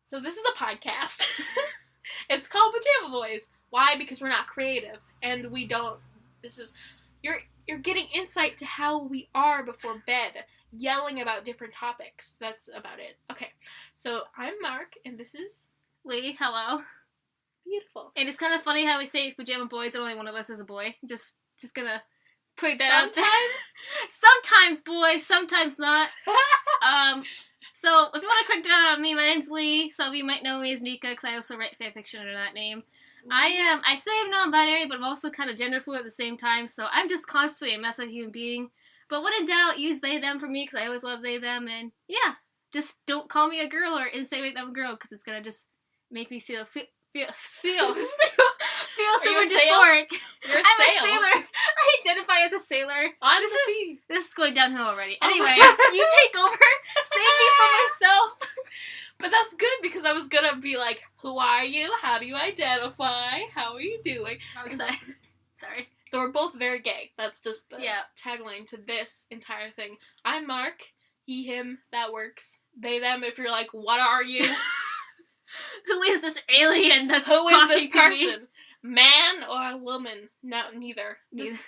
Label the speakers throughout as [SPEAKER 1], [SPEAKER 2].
[SPEAKER 1] So this is a podcast. It's called Pajama Boys. Why? Because we're not creative, and we don't. This is you're getting insight to how we are before bed, yelling about different topics. That's about it. Okay, so I'm Mark, and this is
[SPEAKER 2] Lee. Hello.
[SPEAKER 1] Beautiful.
[SPEAKER 2] And it's kind of funny how we say Pajama Boys and only one of us is a boy. Just gonna point that out there. Sometimes boy, sometimes not. So if you want a quick down on me, my name's Lee. Some of you might know me as Nika because I also write fanfiction under that name. I say I'm non-binary, but I'm also kind of gender fluid at the same time, so I'm just constantly a mess of a human being. But when in doubt, use they, them for me, because I always love they, them, and yeah, just don't call me a girl or insinuate that I'm a girl, because it's gonna just make me feel super dysphoric.
[SPEAKER 1] You're a
[SPEAKER 2] I'm
[SPEAKER 1] sail.
[SPEAKER 2] a sailor. I identify as a sailor.
[SPEAKER 1] On
[SPEAKER 2] this
[SPEAKER 1] the sea.
[SPEAKER 2] This is going downhill already. Anyway,
[SPEAKER 1] Oh
[SPEAKER 2] you take over. Save me from myself.
[SPEAKER 1] But that's good, because I was gonna be like, who are you? How do you identify? How are you doing?
[SPEAKER 2] I'm excited. Sorry.
[SPEAKER 1] So we're both very gay. That's just the tagline to this entire thing. I'm Mark. He, him. That works. They, them. If you're like, what are you?
[SPEAKER 2] Who is this alien that's
[SPEAKER 1] Who is
[SPEAKER 2] talking
[SPEAKER 1] this
[SPEAKER 2] to
[SPEAKER 1] person?
[SPEAKER 2] me?
[SPEAKER 1] Man or a woman? No, neither.
[SPEAKER 2] Neither.
[SPEAKER 1] Just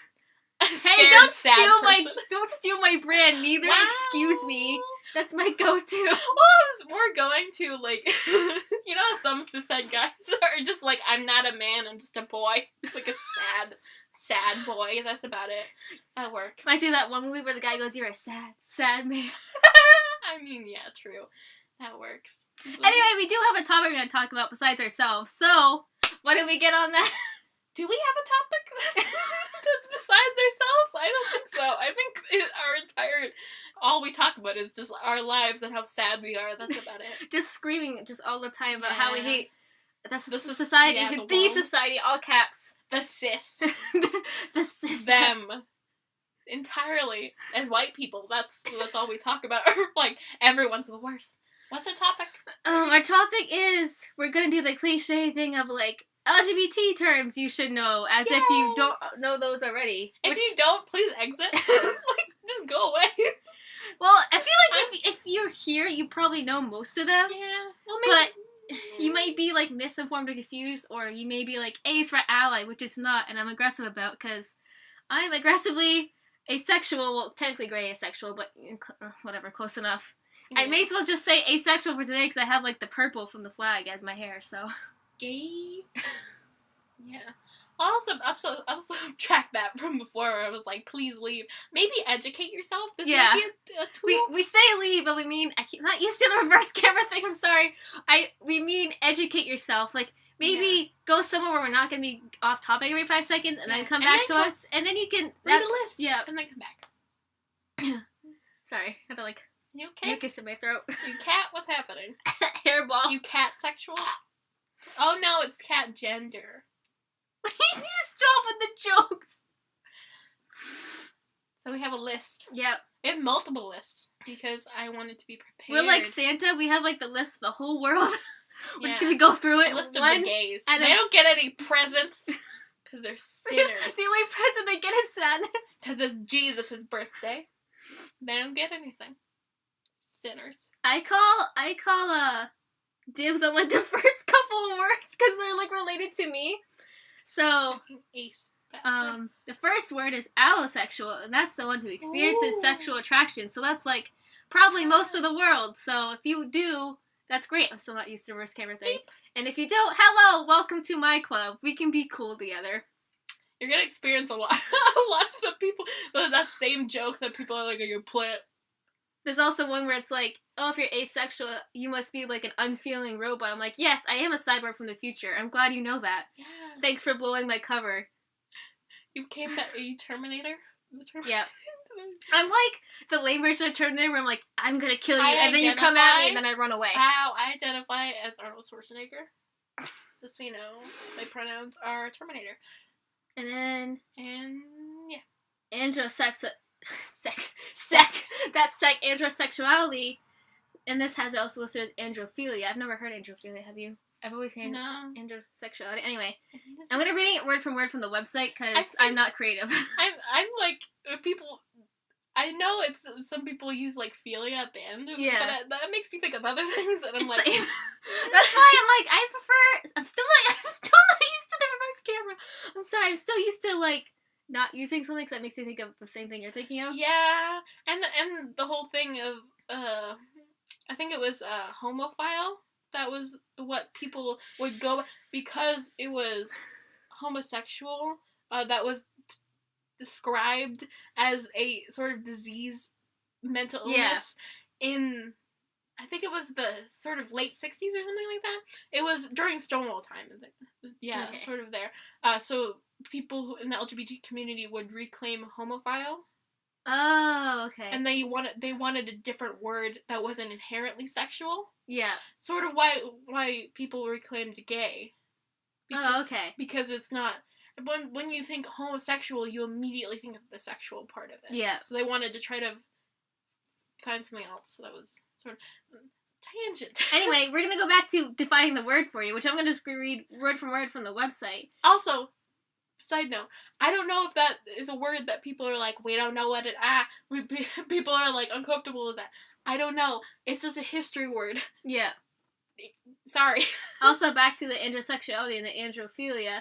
[SPEAKER 2] Hey, don't steal my brand. Neither.
[SPEAKER 1] Wow.
[SPEAKER 2] Excuse me. That's my go-to.
[SPEAKER 1] Well, we're going to, like, you know, some cishet guys are just like, I'm not a man, I'm just a boy. Like a sad boy. That's about it. That works.
[SPEAKER 2] I see that one movie where the guy goes, "You're a sad man."
[SPEAKER 1] I mean, yeah, true. That works.
[SPEAKER 2] Anyway, we do have a topic we're going to talk about besides ourselves. So, what did we get on that?
[SPEAKER 1] Do we have a topic that's besides ourselves? I don't think so. I think all we talk about is just our lives and how sad we are. That's about it.
[SPEAKER 2] Just screaming just all the time about how we hate the
[SPEAKER 1] society.
[SPEAKER 2] Yeah, the society, all caps.
[SPEAKER 1] The cis.
[SPEAKER 2] the cis.
[SPEAKER 1] Them. Entirely. And white people. That's all we talk about. Like, everyone's the worst. What's our topic?
[SPEAKER 2] Our topic is, we're gonna do the cliche thing of, like, LGBT terms you should know, as if you don't know those already.
[SPEAKER 1] If you don't, please exit. Like, just go away.
[SPEAKER 2] Well, I feel like if you're here, you probably know most of them.
[SPEAKER 1] Yeah. Well, maybe.
[SPEAKER 2] But you might be, like, misinformed or confused, or you may be like, A is for ally, which it's not, and I'm aggressive about, because I'm aggressively asexual, well, technically gray asexual, but whatever, close enough. Yeah. I may as well just say asexual for today, because I have, like, the purple from the flag as my hair, so.
[SPEAKER 1] Gay. Yeah. I'll also track that from before where I was like, please leave. Maybe educate yourself. This might be a tool.
[SPEAKER 2] We say leave, but we mean, I'm not used to the reverse camera thing, I'm sorry. We mean educate yourself. Like, maybe go somewhere where we're not going to be off topic every 5 seconds, and then come back to us, and then you can
[SPEAKER 1] read a list.
[SPEAKER 2] Yeah.
[SPEAKER 1] And then come back.
[SPEAKER 2] Sorry, I had to, like,
[SPEAKER 1] you okay?
[SPEAKER 2] mucus in my throat.
[SPEAKER 1] You cat? What's happening?
[SPEAKER 2] Hairball.
[SPEAKER 1] You cat sexual? Oh no, it's cat gender.
[SPEAKER 2] You need to stop with the jokes.
[SPEAKER 1] So we have a list.
[SPEAKER 2] Yep.
[SPEAKER 1] We have multiple lists because I wanted to be prepared.
[SPEAKER 2] We're like Santa. We have like the list of the whole world. We're just gonna go through it.
[SPEAKER 1] List of the gays. They don't get any presents because they're sinners.
[SPEAKER 2] The only present they get is sadness.
[SPEAKER 1] Because it's Jesus' birthday. They don't get anything. Sinners.
[SPEAKER 2] I call dibs on like the first couple of words because they're like related to me. So the first word is allosexual, and that's someone who experiences sexual attraction. So that's like probably most of the world. So if you do, that's great. I'm still not used to the reverse camera thing. And if you don't, hello, welcome to my club. We can be cool together.
[SPEAKER 1] You're gonna experience a lot of the people that same joke that people are like, "Are you a plant?"
[SPEAKER 2] There's also one where it's like, oh, if you're asexual, you must be like an unfeeling robot. I'm like, yes, I am a cyborg from the future. I'm glad you know that. Yeah. Thanks for blowing my cover.
[SPEAKER 1] You came back, are you Terminator?
[SPEAKER 2] Yeah. I'm like the lame version of Terminator where I'm like, I'm gonna kill you, and then you come at me, and then I run away.
[SPEAKER 1] Wow, I identify as Arnold Schwarzenegger. Just so you know, my pronouns are Terminator.
[SPEAKER 2] And
[SPEAKER 1] yeah.
[SPEAKER 2] That's like androsexuality, and this has it also listed as androphilia. I've never heard androphilia, have you? I've always heard androsexuality. Anyway, I'm gonna reading it word from word from the website because I'm not creative.
[SPEAKER 1] I'm like, people I know it's some people use like philia at the end,
[SPEAKER 2] Yeah.
[SPEAKER 1] but that makes me think of other things, and I'm like,
[SPEAKER 2] Same. That's why I'm like, I'm still not used to the reverse camera. I'm sorry, I'm still used to like not using something because that makes me think of the same thing you're thinking of.
[SPEAKER 1] yeah, and the whole thing of I think it was homophile. That was what people would go because it was homosexual. That was described as a sort of disease, mental illness in, I think it was the sort of late 60s or something like that. It was during Stonewall time. Yeah, okay. Sort of there. So people in the LGBT community would reclaim homophile.
[SPEAKER 2] Oh, okay.
[SPEAKER 1] And they wanted a different word that wasn't inherently sexual.
[SPEAKER 2] Yeah.
[SPEAKER 1] Sort of why people reclaimed gay.
[SPEAKER 2] Okay.
[SPEAKER 1] Because it's not... When you think homosexual, you immediately think of the sexual part of it.
[SPEAKER 2] Yeah.
[SPEAKER 1] So they wanted to try to find something else. So that was sort of tangent.
[SPEAKER 2] Anyway, we're going to go back to defining the word for you, which I'm going to just read word for word from the website.
[SPEAKER 1] Also, side note, I don't know if that is a word that people are like, we don't know what it... people are like uncomfortable with that. I don't know. It's just a history word.
[SPEAKER 2] Yeah.
[SPEAKER 1] Sorry.
[SPEAKER 2] Also, back to the androsexuality and the androphilia.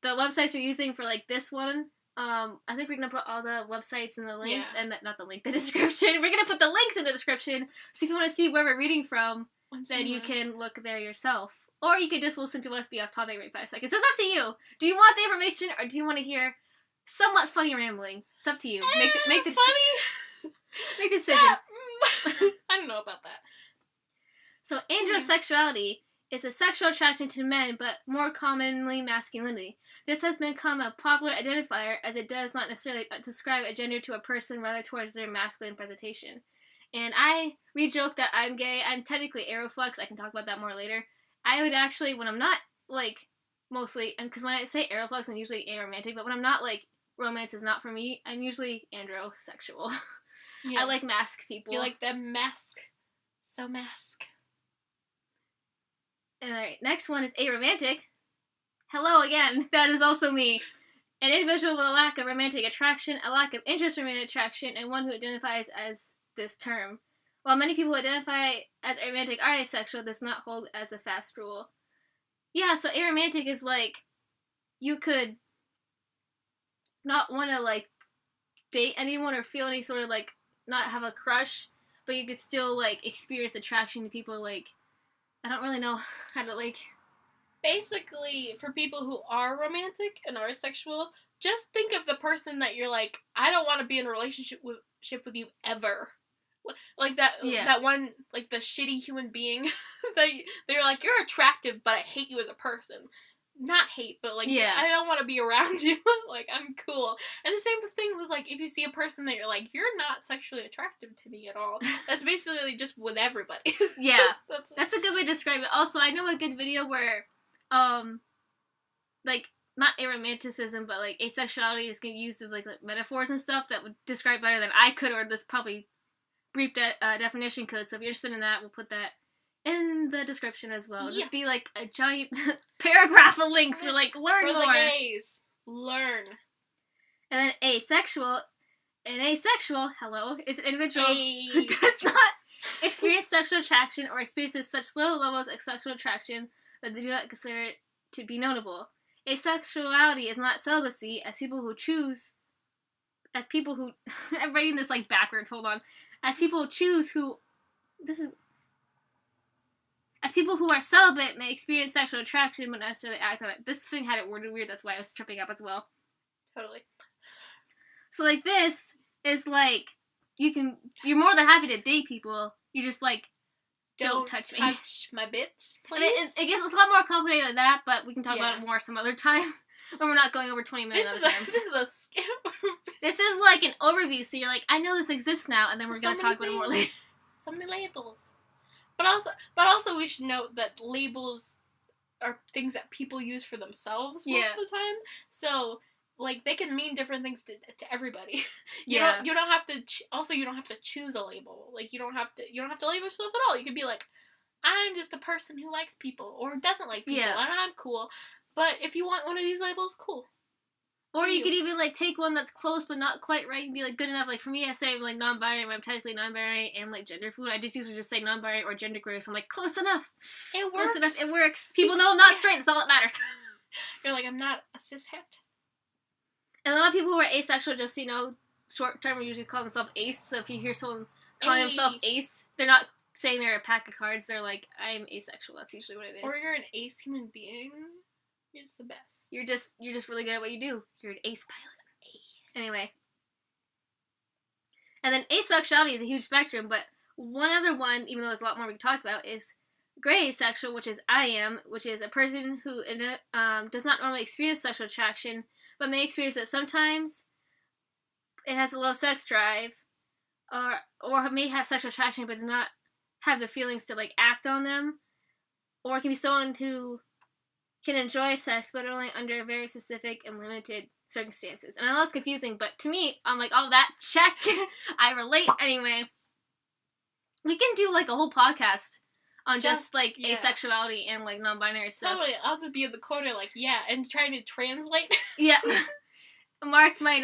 [SPEAKER 2] The websites we're using for, like, this one, I think we're going to put all the websites in the link, and not the link, the description. We're going to put the links in the description, so if you want to see where we're reading from, then you can look there yourself. Or you could just listen to us be off topic every 5 seconds. It's up to you. Do you want the information, or do you want to hear somewhat funny rambling? It's up to you. Make the
[SPEAKER 1] funny?
[SPEAKER 2] Make the decision.
[SPEAKER 1] I don't know about that.
[SPEAKER 2] So, androsexuality is a sexual attraction to men, but more commonly masculinity. This has become a popular identifier, as it does not necessarily describe a gender to a person, rather towards their masculine presentation. And we joke that I'm gay. I'm technically aeroflux. I can talk about that more later. I would actually, when I'm not, like, mostly, and because when I say aeroflux, I'm usually aromantic, but when I'm not, like, romance is not for me, I'm usually androsexual. Yeah. I like mask people.
[SPEAKER 1] You like them mask. So mask.
[SPEAKER 2] Alright, next one is aromantic. Hello again, that is also me. An individual with a lack of romantic attraction, a lack of interest in romantic attraction, and one who identifies as this term. While many people who identify as aromantic are asexual, this does not hold as a fast rule. Yeah, so aromantic is like, you could not want to, like, date anyone or feel any sort of, like, not have a crush, but you could still, like, experience attraction to people, like, I don't really know how to, like...
[SPEAKER 1] Basically, for people who are romantic and are sexual, just think of the person that you're like, I don't want to be in a relationship with you ever. Like that one, like the shitty human being that they're like, you're attractive, but I hate you as a person. Not hate, but like, I don't want to be around you. Like, I'm cool. And the same thing with, like, if you see a person that you're like, you're not sexually attractive to me at all. That's basically just with everybody.
[SPEAKER 2] Yeah. That's a good way to describe it. Also, I know a good video where, like, not aromanticism, but, like, asexuality is getting used with, like metaphors and stuff that would describe better than I could, or this probably brief definition could. So if you're interested in that, we'll put that in the description as well. Yeah. Just be like a giant paragraph of links for like learn
[SPEAKER 1] for
[SPEAKER 2] more.
[SPEAKER 1] The gays. Learn.
[SPEAKER 2] And then asexual. An asexual, hello, is an individual who does not experience sexual attraction or experiences such low levels of sexual attraction that they do not consider it to be notable. Asexuality is not celibacy, as people who I'm writing this like backwards, hold on. As people who are celibate may experience sexual attraction but not necessarily act on it. This thing had it worded weird, that's why I was tripping up as well.
[SPEAKER 1] Totally.
[SPEAKER 2] So, like, this is, like, you're more than happy to date people, you just, like, don't touch me.
[SPEAKER 1] Touch my bits, please.
[SPEAKER 2] It gets a lot more complicated than that, but we can talk about it more some other time, when we're not going over 20 minutes at a time.
[SPEAKER 1] This is a skip.
[SPEAKER 2] This is, like, an overview, so you're like, I know this exists now, and then we're going to talk about it more later.
[SPEAKER 1] So many labels. But also we should note that labels are things that people use for themselves most of the time. So, like, they can mean different things to everybody. You don't have to. You don't have to choose a label. Like, you don't have to label yourself at all. You could be like, I'm just a person who likes people or doesn't like people, and I'm cool. But if you want one of these labels, cool.
[SPEAKER 2] Or you could even, like, take one that's close but not quite right and be, like, good enough. Like, for me, I say, like, non-binary, I'm technically non-binary and, like, gender fluid. I just usually just say non-binary or genderqueer, so I'm like, close enough.
[SPEAKER 1] It works.
[SPEAKER 2] Close enough. It works. People know I'm not straight. That's all that matters.
[SPEAKER 1] You're like, I'm not a cishet.
[SPEAKER 2] And a lot of people who are asexual just, short term usually call themselves ace. So if you hear someone calling themselves ace, they're not saying they're a pack of cards. They're like, I'm asexual. That's usually what it is.
[SPEAKER 1] Or you're an ace human being. You're just the best.
[SPEAKER 2] You're just really good at what you do. You're an ace pilot. Anyway. And then asexuality is a huge spectrum, but one other one, even though there's a lot more we can talk about, is gray asexual, which is I am, which is a person who does not normally experience sexual attraction, but may experience it sometimes. It has a low sex drive, or may have sexual attraction, but does not have the feelings to, like, act on them. Or it can be someone who can enjoy sex, but only under very specific and limited circumstances. And I know it's confusing, but to me, I'm like, all that, check. I relate. Anyway, we can do, like, a whole podcast on just like, asexuality and, like, non-binary stuff.
[SPEAKER 1] Totally. I'll just be in the corner, like, and trying to translate.
[SPEAKER 2] Yeah. Mark might,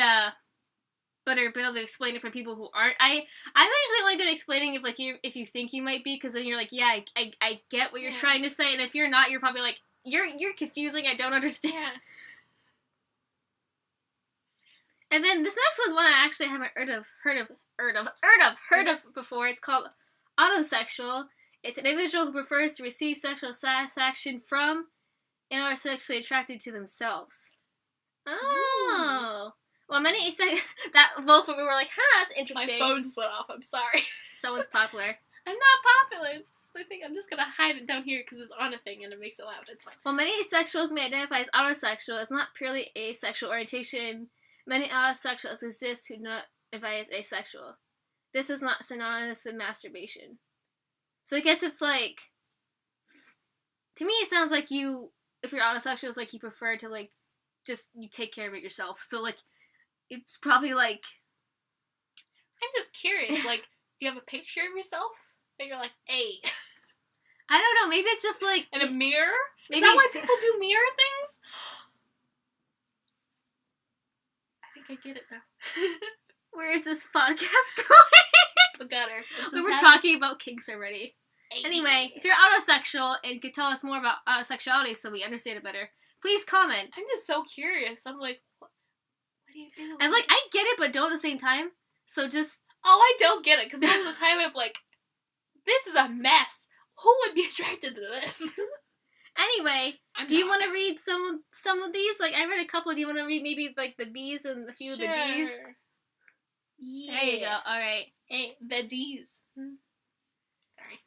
[SPEAKER 2] better be able to explain it for people who aren't. I'm usually only good at explaining if you think you might be, because then you're like, yeah, I get what you're trying to say, and if you're not, you're probably like, you're confusing, I don't understand.
[SPEAKER 1] Yeah.
[SPEAKER 2] And then this next one's one I actually haven't heard of before. It's called autosexual. It's an individual who prefers to receive sexual satisfaction from and are sexually attracted to themselves. Oh. Well, many that both of we were like, that's interesting.
[SPEAKER 1] My phone just went off. I'm sorry.
[SPEAKER 2] Someone's popular.
[SPEAKER 1] I'm not popular. It's just my thing. I'm just gonna hide it down here because it's on a thing and it makes it loud. It's fine.
[SPEAKER 2] While many asexuals may identify as autosexual, it's not purely asexual orientation. Many autosexuals exist who do not identify as asexual. This is not synonymous with masturbation. So I guess it's like, to me it sounds like if you're autosexual, it's like you prefer to, like, just, you take care of it yourself. So, like, it's probably like,
[SPEAKER 1] I'm just curious, like, do you have a picture of yourself? And you're like, hey.
[SPEAKER 2] I don't know, maybe it's just like...
[SPEAKER 1] In a mirror?
[SPEAKER 2] Maybe...
[SPEAKER 1] Is that why people do mirror things? I think I get it now.
[SPEAKER 2] Where is this podcast going?
[SPEAKER 1] The gutter.
[SPEAKER 2] We were talking about kinks already. Hey. Anyway, if you're autosexual and could tell us more about autosexuality so we understand it better, please comment.
[SPEAKER 1] I'm just so curious. I'm like, what do you do?
[SPEAKER 2] I'm like, I get it, but don't at the same time. So just...
[SPEAKER 1] Oh, I don't get it, because most of the time I'm like, this is a mess. Who would be attracted to this?
[SPEAKER 2] Anyway, do you want to read some of these? Like, I read a couple. Do you want to read maybe, like, the B's and a few of the D's?
[SPEAKER 1] Yeah.
[SPEAKER 2] There you go. All right.
[SPEAKER 1] Hey, the D's. Sorry.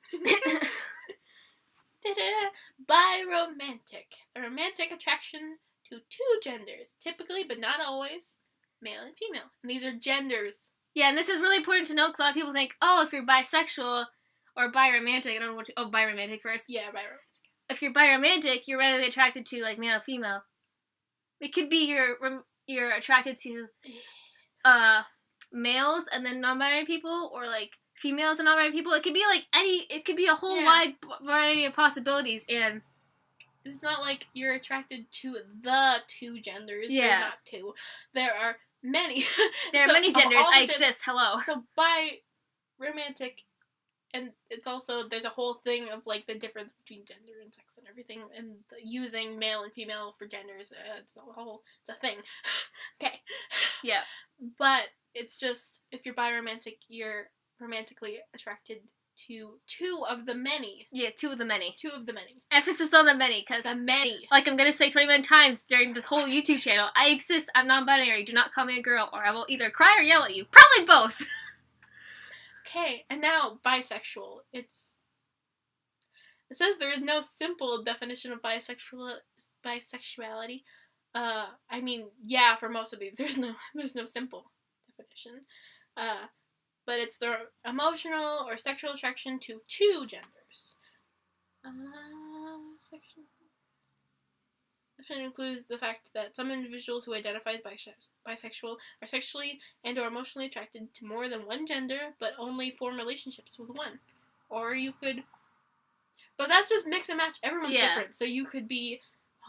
[SPEAKER 1] Biromantic. A romantic attraction to two genders, typically, but not always, male and female. And these are genders.
[SPEAKER 2] Yeah, and this is really important to note because a lot of people think, oh, if you're bisexual or biromantic, I don't know what biromantic first.
[SPEAKER 1] Yeah, biromantic.
[SPEAKER 2] If you're biromantic, you're readily attracted to, like, male or female. It could be you're attracted to males and then non-binary people, or, like, females and non-binary people. It could be, like, it could be a whole wide variety of possibilities, and...
[SPEAKER 1] It's not like you're attracted to the two genders.
[SPEAKER 2] Yeah.
[SPEAKER 1] There are not two. There are many.
[SPEAKER 2] There are many genders. I exist. Hello.
[SPEAKER 1] So bi-romantic, and it's also, there's a whole thing of, like, the difference between gender and sex and everything, and using male and female for genders. It's a thing. Okay.
[SPEAKER 2] Yeah.
[SPEAKER 1] But it's just, if you're biromantic, you're romantically attracted to two of the many.
[SPEAKER 2] Yeah, two of the many.
[SPEAKER 1] Two of the many.
[SPEAKER 2] Emphasis on the many, because...
[SPEAKER 1] The many.
[SPEAKER 2] Like I'm gonna say 21 times during this whole YouTube channel, I exist, I'm non-binary, do not call me a girl, or I will either cry or yell at you. Probably both!
[SPEAKER 1] Okay, and now, bisexual. It says there is no simple definition of bisexuality. I mean, yeah, for most of these, there's no simple definition. But it's the emotional or sexual attraction to two genders. This includes the fact that some individuals who identify as bisexual are sexually and or emotionally attracted to more than one gender, but only form relationships with one. Or you could... But that's just mix and match. Everyone's different. So you could be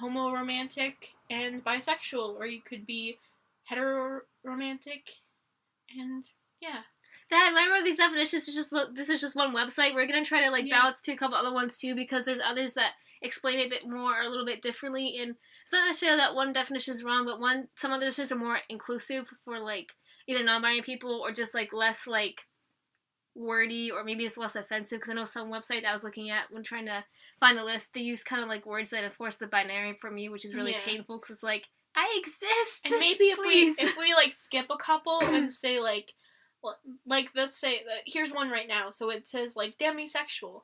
[SPEAKER 1] homoromantic and bisexual, or you could be heteroromantic and yeah.
[SPEAKER 2] Remember these definitions this is just one website. We're gonna try to balance to a couple other ones too, because there's others that explain it a bit more or a little bit differently, and it's not necessarily that one definition is wrong, but some other definitions are more inclusive for either non-binary people or just less wordy, or maybe it's less offensive, because I know some websites I was looking at when trying to find the list, they use kind of words that enforce the binary for me, which is really painful, because it's I exist.
[SPEAKER 1] And maybe if we skip a couple and say let's say that here's one right now. So it says demisexual.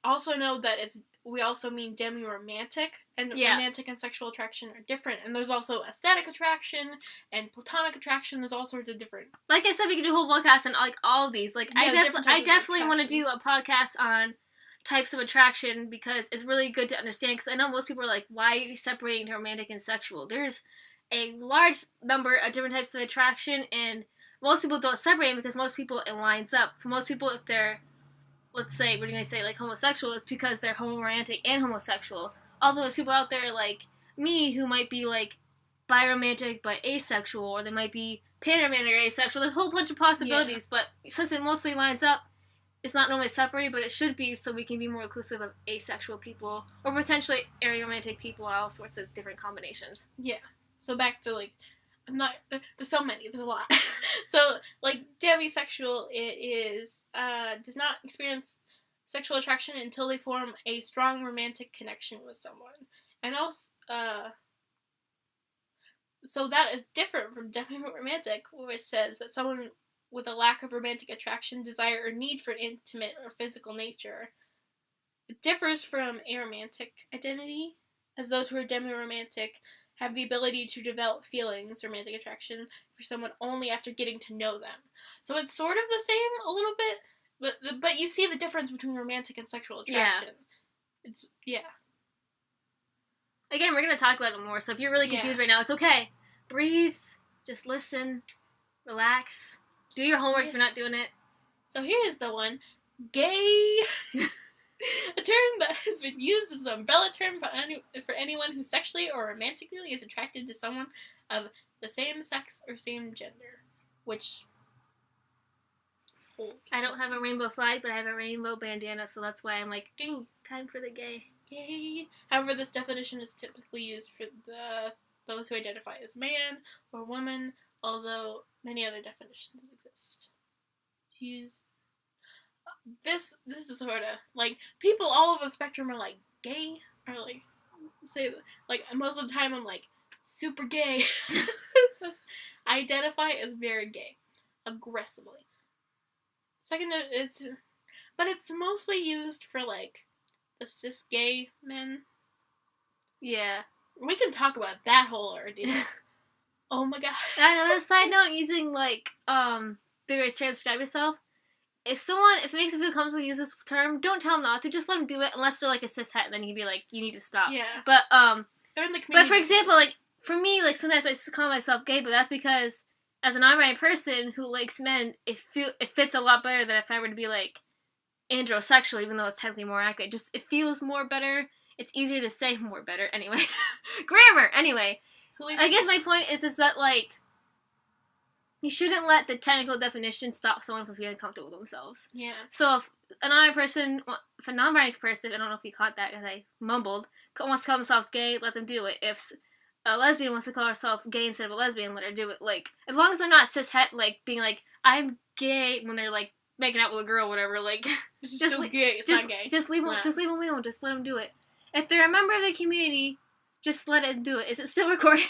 [SPEAKER 1] Also know that we also mean demi-romantic, and romantic and sexual attraction are different. And there's also aesthetic attraction and platonic attraction. There's all sorts of different.
[SPEAKER 2] Like I said, we can do a whole podcast on all of these. I definitely want to do a podcast on types of attraction, because it's really good to understand. Because I know most people are why are you separating romantic and sexual? There's a large number of different types of attraction, and most people don't separate them, because most people it lines up. For most people, if they're, let's say, we're going to say homosexual, it's because they're homoromantic and homosexual. Although there's people out there like me who might be biromantic but asexual, or they might be panromantic or asexual. There's a whole bunch of possibilities, but since it mostly lines up, it's not normally separated, but it should be, so we can be more inclusive of asexual people, or potentially aromantic people, and all sorts of different combinations.
[SPEAKER 1] Yeah. So back to there's so many, there's a lot. So demisexual, it is does not experience sexual attraction until they form a strong romantic connection with someone. And also so that is different from demi-romantic, where it says that someone with a lack of romantic attraction, desire, or need for an intimate or physical nature. It differs from aromantic identity, as those who are demi-romantic have the ability to develop feelings, romantic attraction, for someone only after getting to know them. So it's sort of the same a little bit, but you see the difference between romantic and sexual attraction. Yeah.
[SPEAKER 2] Again, we're going to talk about it more, so if you're really confused right now, it's okay. Breathe, just listen, relax, do your homework if you're not doing it.
[SPEAKER 1] So here's the one. Gay. A term that has been used as an umbrella term for anyone who sexually or romantically is attracted to someone of the same sex or same gender. Which...
[SPEAKER 2] I don't have a rainbow flag, but I have a rainbow bandana, so that's why I'm ooh, time for the gay.
[SPEAKER 1] Gay. However, this definition is typically used for those who identify as man or woman, although many other definitions exist. Use... This is sort of, people all over the spectrum are, gay, or, say, most of the time I'm, super gay. I identify as very gay. Aggressively. Second, it's mostly used for, the cis gay men.
[SPEAKER 2] Yeah.
[SPEAKER 1] We can talk about that whole ordeal. Oh my god.
[SPEAKER 2] And on a side note, using, the way to describe yourself, if it makes you feel comfortable to use this term, don't tell them not to. Just let them do it, unless they're a cishet, and then you can be you need to stop.
[SPEAKER 1] Yeah.
[SPEAKER 2] But
[SPEAKER 1] they're in the community.
[SPEAKER 2] But for example, for me, sometimes I call myself gay, but that's because as an non-binary person who likes men, it fits a lot better than if I were to be androsexual, even though it's technically more accurate. Just it feels more better. It's easier to say more better. Anyway, grammar. Anyway, I guess my point is that you shouldn't let the technical definition stop someone from feeling comfortable with themselves.
[SPEAKER 1] Yeah.
[SPEAKER 2] So if a non-binary person, I don't know if you caught that because I mumbled, wants to call themselves gay, let them do it. If a lesbian wants to call herself gay instead of a lesbian, let her do it. As long as they're not cishet, being I'm gay when they're making out with a girl, or whatever.
[SPEAKER 1] It's just gay. It's not gay.
[SPEAKER 2] Just leave them. Just leave them alone. Just let them do it. If they're a member of the community, just let it do it. Is it still recording?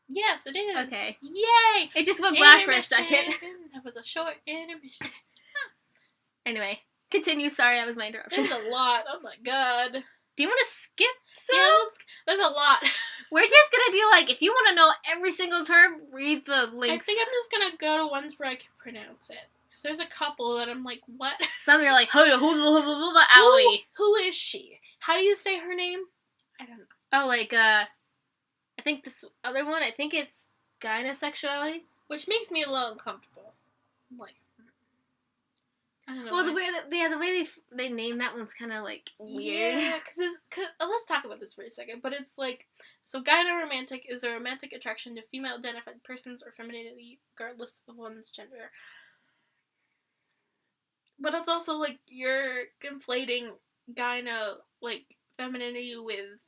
[SPEAKER 1] Yes, it is.
[SPEAKER 2] Okay.
[SPEAKER 1] Yay!
[SPEAKER 2] It just went black for a second.
[SPEAKER 1] That was a short intermission.
[SPEAKER 2] Anyway, continue. Sorry, that was my interruption.
[SPEAKER 1] There's a lot. Oh my god.
[SPEAKER 2] Do you want to skip some?
[SPEAKER 1] Yeah, there's a lot.
[SPEAKER 2] We're just going to be if you want to know every single term, read the links.
[SPEAKER 1] I think I'm just going to go to ones where I can pronounce it. Because there's a couple that I'm what?
[SPEAKER 2] Some are Aloe.
[SPEAKER 1] Who is she? How do you say her name? I don't know.
[SPEAKER 2] Oh, I think this other one, I think it's gynosexuality.
[SPEAKER 1] Which makes me a little uncomfortable. I don't know.
[SPEAKER 2] Well, the way they name that one's kind of like weird.
[SPEAKER 1] Yeah, because let's talk about this for a second. But it's like, so gynoromantic is a romantic attraction to female-identified persons or femininity, regardless of one's gender. But it's also like you're conflating gyno, like femininity, with,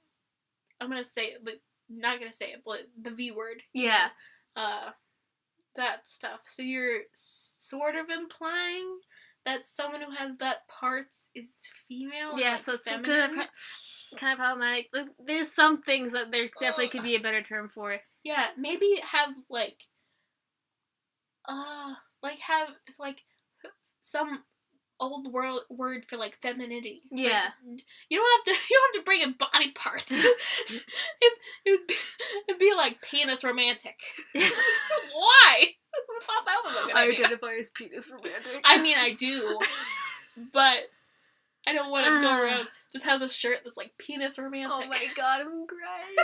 [SPEAKER 1] I'm gonna say it, but not gonna say it, but the V word.
[SPEAKER 2] Yeah.
[SPEAKER 1] That stuff. So you're sort of implying that someone who has that parts is female.
[SPEAKER 2] Yeah,
[SPEAKER 1] like
[SPEAKER 2] so it's
[SPEAKER 1] feminine.
[SPEAKER 2] kind of problematic. There's some things that there definitely could be a better term for it.
[SPEAKER 1] Yeah, maybe have have some old world word for like femininity.
[SPEAKER 2] Yeah.
[SPEAKER 1] Like, you don't have to bring in body parts. It'd be like penis romantic. Why? Who thought that was a good idea?
[SPEAKER 2] I identify as penis romantic.
[SPEAKER 1] I mean, I do, but I don't want to go around just has a shirt that's like penis romantic.
[SPEAKER 2] Oh my god, I'm crying.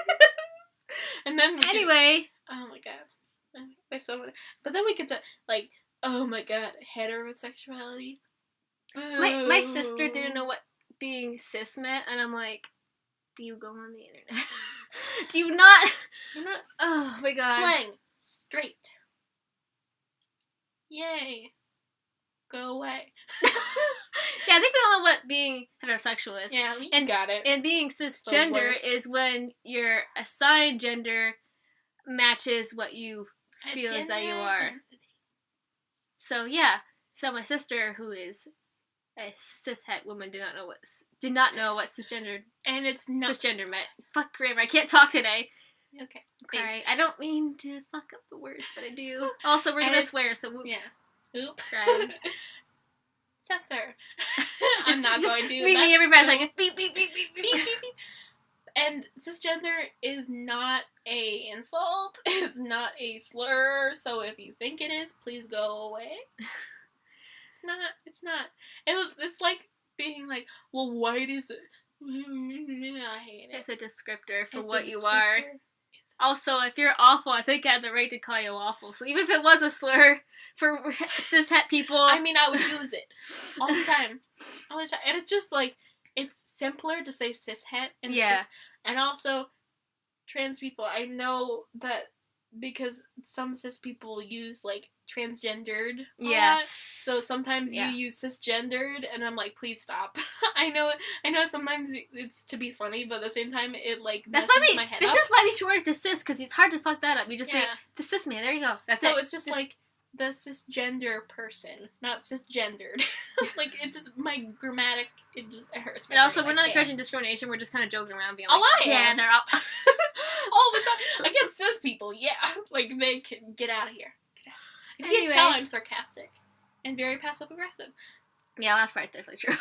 [SPEAKER 1] And then
[SPEAKER 2] anyway.
[SPEAKER 1] Oh my god. There's so many. But then we get to like, oh my god, heterosexuality.
[SPEAKER 2] My sister didn't know what being cis meant, and I'm like, do you go on the internet? Do you not?
[SPEAKER 1] You're not.
[SPEAKER 2] Oh my god.
[SPEAKER 1] Slang. Straight. Yay. Go away.
[SPEAKER 2] Yeah, I think we all know what being heterosexual is.
[SPEAKER 1] Yeah, you got it.
[SPEAKER 2] And being cisgender is when your assigned gender matches what you feel is that you are. So yeah. So my sister, who is a cishet woman, did not know what cisgender
[SPEAKER 1] and it's not
[SPEAKER 2] cisgender meant. Fuck grammar. I can't talk today.
[SPEAKER 1] Okay.
[SPEAKER 2] Alright, I don't mean to fuck up the words, but I do. Also, we're gonna swear, so whoops.
[SPEAKER 1] Yeah. Oop.
[SPEAKER 2] Right.
[SPEAKER 1] Censor. I'm not going to.
[SPEAKER 2] Me everybody's like, beep, beep, beep, beep, beep, beep.
[SPEAKER 1] And cisgender is not a insult. It's not a slur. So if you think it is, please go away. It's not. It's like being like, well, white is. I hate it.
[SPEAKER 2] It's a descriptor for
[SPEAKER 1] It's
[SPEAKER 2] what
[SPEAKER 1] a
[SPEAKER 2] you
[SPEAKER 1] descriptor.
[SPEAKER 2] are. Also, if you're awful, I think I have the right to call you awful. So even if it was a slur for cishet people,
[SPEAKER 1] I mean, I would use it all the time. And it's just like, it's simpler to say cishet and
[SPEAKER 2] yeah.
[SPEAKER 1] and also trans people. I know that because some cis people use like transgendered a lot, so sometimes you use cisgendered, and I'm like, please stop. I know sometimes it's to be funny, but at the same time it like messes my head up.
[SPEAKER 2] This is why we shortened to cis, because it's hard to fuck that up. You just say the cis man. There you go. That's
[SPEAKER 1] so it's just like the cisgender person, not cisgendered. Like, it just, my grammatic, it hurts my
[SPEAKER 2] And also,
[SPEAKER 1] brain.
[SPEAKER 2] we're not encouraging discrimination, we're just kind of joking around being
[SPEAKER 1] Oh,
[SPEAKER 2] like,
[SPEAKER 1] I
[SPEAKER 2] yeah,
[SPEAKER 1] am.
[SPEAKER 2] they're out.
[SPEAKER 1] All the time. Against cis people, yeah. Like, they can get out of here. If you can tell, I'm sarcastic. And very passive-aggressive.
[SPEAKER 2] Yeah, last part's definitely true.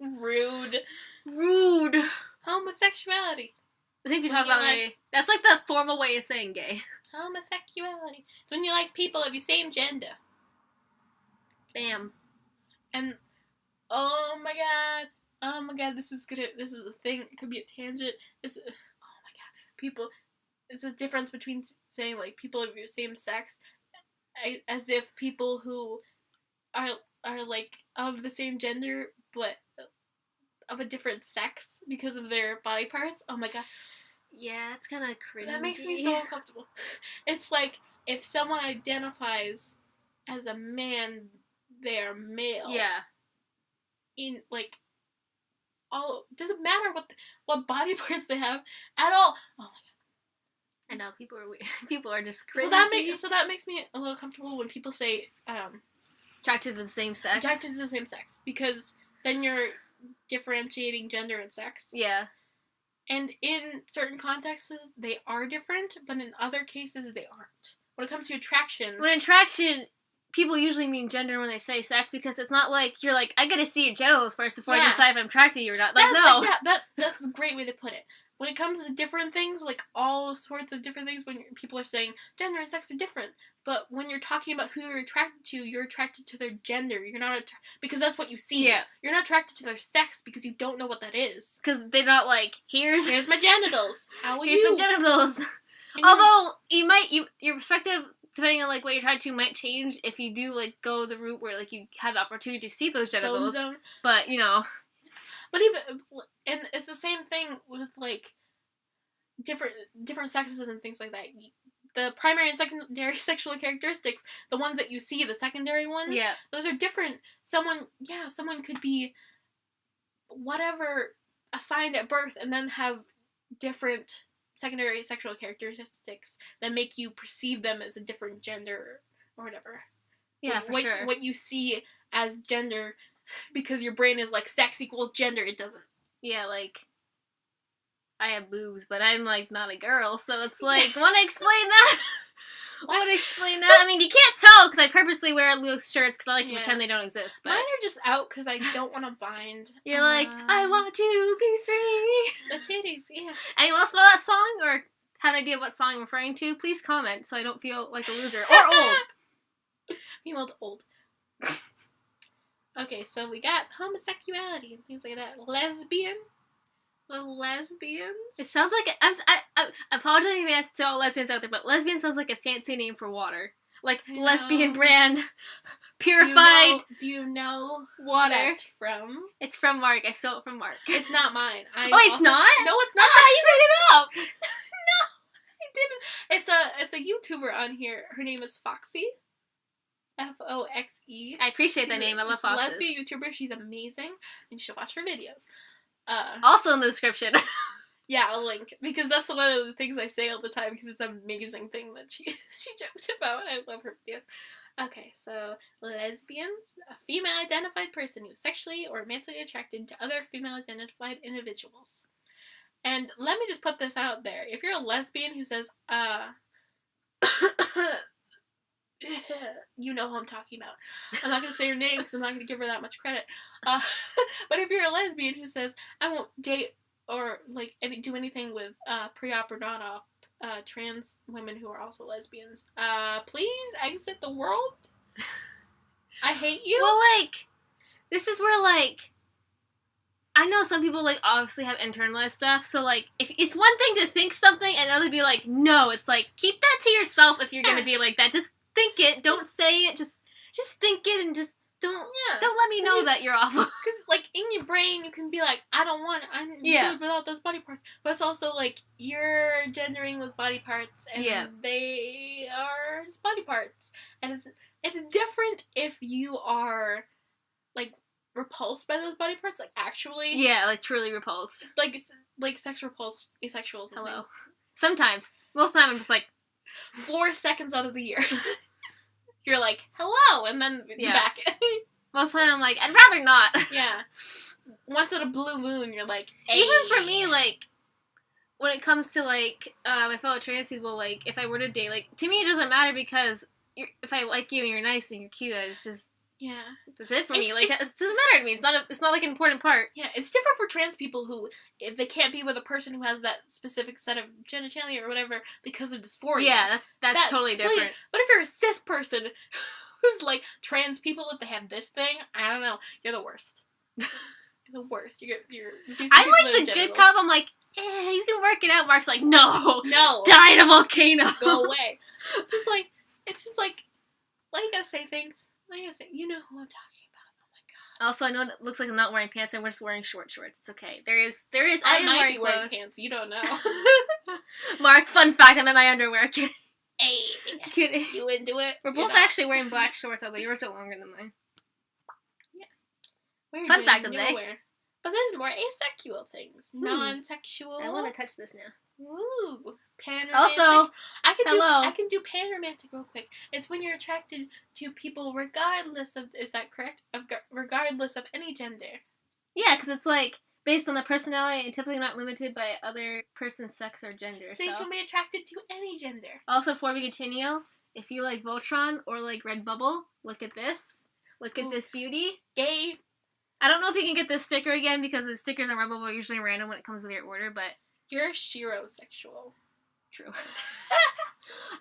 [SPEAKER 1] Rude. Homosexuality.
[SPEAKER 2] I think we talk about gay. That's like the formal way of saying gay.
[SPEAKER 1] Homosexuality. It's when you like people of your same gender.
[SPEAKER 2] Bam.
[SPEAKER 1] And, oh my god, this is a thing, it could be a tangent. Oh my god, people, it's a difference between saying, like, people of your same sex, as if people who are like, of the same gender, but of a different sex because of their body parts. Oh my god.
[SPEAKER 2] Yeah, it's kind of cringy.
[SPEAKER 1] That makes me so uncomfortable. It's like, if someone identifies as a man, they are male.
[SPEAKER 2] Yeah.
[SPEAKER 1] In, like, doesn't matter what body parts they have at all. Oh my god.
[SPEAKER 2] I know, people are weird. People are just cringy.
[SPEAKER 1] So that makes me a little comfortable when people say,
[SPEAKER 2] attracted to the same sex.
[SPEAKER 1] Attracted to the same sex. Because then you're differentiating gender and sex.
[SPEAKER 2] Yeah.
[SPEAKER 1] And in certain contexts, they are different, but in other cases, they aren't. When it comes to attraction...
[SPEAKER 2] When attraction, people usually mean gender when they say sex, because it's not like, you're like, I gotta see your genitals first before I decide if I'm attracted to you or not. Like, no.
[SPEAKER 1] That's a great way to put it. When it comes to different things, like all sorts of different things, when people are saying gender and sex are different, but when you're talking about who you're attracted to their gender. You're not because that's what you see.
[SPEAKER 2] Yeah.
[SPEAKER 1] You're not attracted to their sex because you don't know what that is.
[SPEAKER 2] Because they're not like, here's
[SPEAKER 1] my genitals. How are
[SPEAKER 2] here's
[SPEAKER 1] you?
[SPEAKER 2] my genitals. Although, your perspective depending on, like, what you're trying to might change if you do, like, go the route where, like, you have the opportunity to see those genitals. But, you know.
[SPEAKER 1] But even, and it's the same thing with, like, different sexes and things like that. The primary and secondary sexual characteristics, the ones that you see, the secondary ones, those are different. Someone could be whatever assigned at birth and then have different secondary sexual characteristics that make you perceive them as a different gender or whatever.
[SPEAKER 2] Yeah, for sure.
[SPEAKER 1] What you see as gender, because your brain is like sex equals gender, it doesn't.
[SPEAKER 2] Yeah, like, I have boobs, but I'm, like, not a girl, so it's like, want to explain that? Want to explain that? I mean, you can't tell, because I purposely wear loose shirts, because I like to pretend they don't exist, but...
[SPEAKER 1] Mine are just out, because I don't want to bind.
[SPEAKER 2] You're like, I want to be free.
[SPEAKER 1] The titties, yeah.
[SPEAKER 2] Anyone else know that song, or have an idea of what song I'm referring to? Please comment, so I don't feel like a loser. Or old.
[SPEAKER 1] Female to old. Okay, so we got homosexuality and things like that. Lesbian. The lesbians?
[SPEAKER 2] It sounds like... I apologize in advance to all lesbians out there, but lesbian sounds like a fancy name for water. Like, lesbian brand, purified...
[SPEAKER 1] Do you know
[SPEAKER 2] water?
[SPEAKER 1] That's from?
[SPEAKER 2] It's from Mark. I stole it from Mark.
[SPEAKER 1] It's not mine.
[SPEAKER 2] It's not?
[SPEAKER 1] No, it's not.
[SPEAKER 2] Oh, you made it up!
[SPEAKER 1] No, I didn't. It's a YouTuber on here. Her name is Foxy. Foxe.
[SPEAKER 2] I appreciate the name. I love Foxes.
[SPEAKER 1] She's a lesbian YouTuber. She's amazing. And you should watch her videos.
[SPEAKER 2] Also in the description.
[SPEAKER 1] Yeah, I'll link. Because that's one of the things I say all the time, because it's an amazing thing that she jokes about. I love her videos. Okay, so lesbians, a female-identified person who is sexually or romantically attracted to other female-identified individuals. And let me just put this out there. If you're a lesbian who says, you know who I'm talking about. I'm not going to say her name because I'm not going to give her that much credit. But if you're a lesbian who says, I won't date or like do anything with pre-op or non-op trans women who are also lesbians, please exit the world. I hate you.
[SPEAKER 2] Well, like, this is where, like, I know some people, like, obviously have internalized stuff, so, like, if it's one thing to think something and another be like, no, it's like, keep that to yourself if you're gonna be like that. Just think it, don't say it, just think it and just don't let me know that you're awful.
[SPEAKER 1] Because, like, in your brain, you can be like, I'm good without those body parts. But it's also, like, you're gendering those body parts, and they are just body parts. And it's different if you are, like, repulsed by those body parts, like, actually.
[SPEAKER 2] Yeah, like, truly repulsed.
[SPEAKER 1] Like sex repulsed asexuals.
[SPEAKER 2] Hello. Sometimes. Most of the time, I'm just like...
[SPEAKER 1] 4 seconds out of the year. You're like, hello, and then you're back.
[SPEAKER 2] Most of the time, I'm like, I'd rather not.
[SPEAKER 1] Yeah. Once in a blue moon, you're like, hey.
[SPEAKER 2] Even for me, like, when it comes to, like, my fellow trans people, like, if I were to date, like, to me it doesn't matter because if I like you and you're nice and you're cute, it's just... Yeah. That's it for me. Like, it doesn't matter to me. It's not like an important part.
[SPEAKER 1] Yeah, it's different for trans people who, if they can't be with a person who has that specific set of genitalia or whatever because of dysphoria.
[SPEAKER 2] Yeah, that's totally different.
[SPEAKER 1] But if you're a cis person who's like, trans people, if they have this thing, I don't know, you're the worst. You're the worst. You're
[SPEAKER 2] I'm like the good cop. I'm like, you can work it out. Mark's like, no.
[SPEAKER 1] No.
[SPEAKER 2] Die in a volcano.
[SPEAKER 1] Go away. It's just like, why do you gotta say things? You know who I'm talking about. Oh my god.
[SPEAKER 2] Also, I know it looks like I'm not wearing pants. I'm just wearing short shorts. It's okay. There is.
[SPEAKER 1] I might be wearing pants. You don't know.
[SPEAKER 2] Mark, fun fact, I'm in my underwear.
[SPEAKER 1] Hey. You into it?
[SPEAKER 2] We're both actually wearing black shorts, although yours are longer than mine.
[SPEAKER 1] Yeah.
[SPEAKER 2] Fun fact of the day.
[SPEAKER 1] But there's more asexual things. Non-sexual.
[SPEAKER 2] I want to touch this now.
[SPEAKER 1] Ooh. Panromantic.
[SPEAKER 2] Also,
[SPEAKER 1] I can do panromantic real quick. It's when you're attracted to people regardless of, is that correct? Regardless of any gender.
[SPEAKER 2] Yeah, because it's like, based on the personality and typically not limited by other person's sex or gender.
[SPEAKER 1] So you can be attracted to any gender.
[SPEAKER 2] Also, before we continue, if you like Voltron or like Redbubble, look at this. Look at this beauty.
[SPEAKER 1] Gay.
[SPEAKER 2] I don't know if you can get this sticker again because the stickers on Redbubble are usually random when it comes with your order, but...
[SPEAKER 1] You're shirosexual.
[SPEAKER 2] True.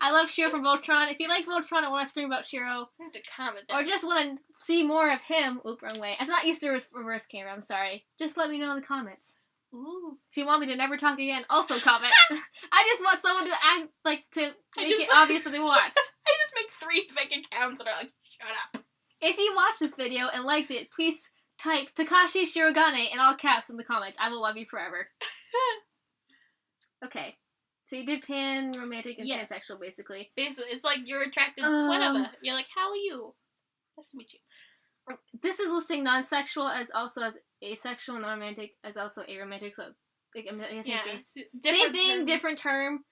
[SPEAKER 2] I love Shiro from Voltron. If you like Voltron and want to scream about Shiro,
[SPEAKER 1] I have to comment
[SPEAKER 2] or just want to see more of him, wrong way. I'm not used to reverse camera, I'm sorry. Just let me know in the comments.
[SPEAKER 1] Ooh.
[SPEAKER 2] If you want me to never talk again, also comment. I just want someone to act, like, to make it obvious that they watch.
[SPEAKER 1] I just make 3 fake accounts and are like, shut up.
[SPEAKER 2] If you watched this video and liked it, please type Takashi Shirogane in all caps in the comments. I will love you forever. Okay. So you did pan, romantic, and pansexual, basically.
[SPEAKER 1] Basically, it's like you're attracted to whatever. You're like, how are you? Nice to meet you.
[SPEAKER 2] This is listing non-sexual as also as asexual, non-romantic as also aromantic, so I guess same thing, different term.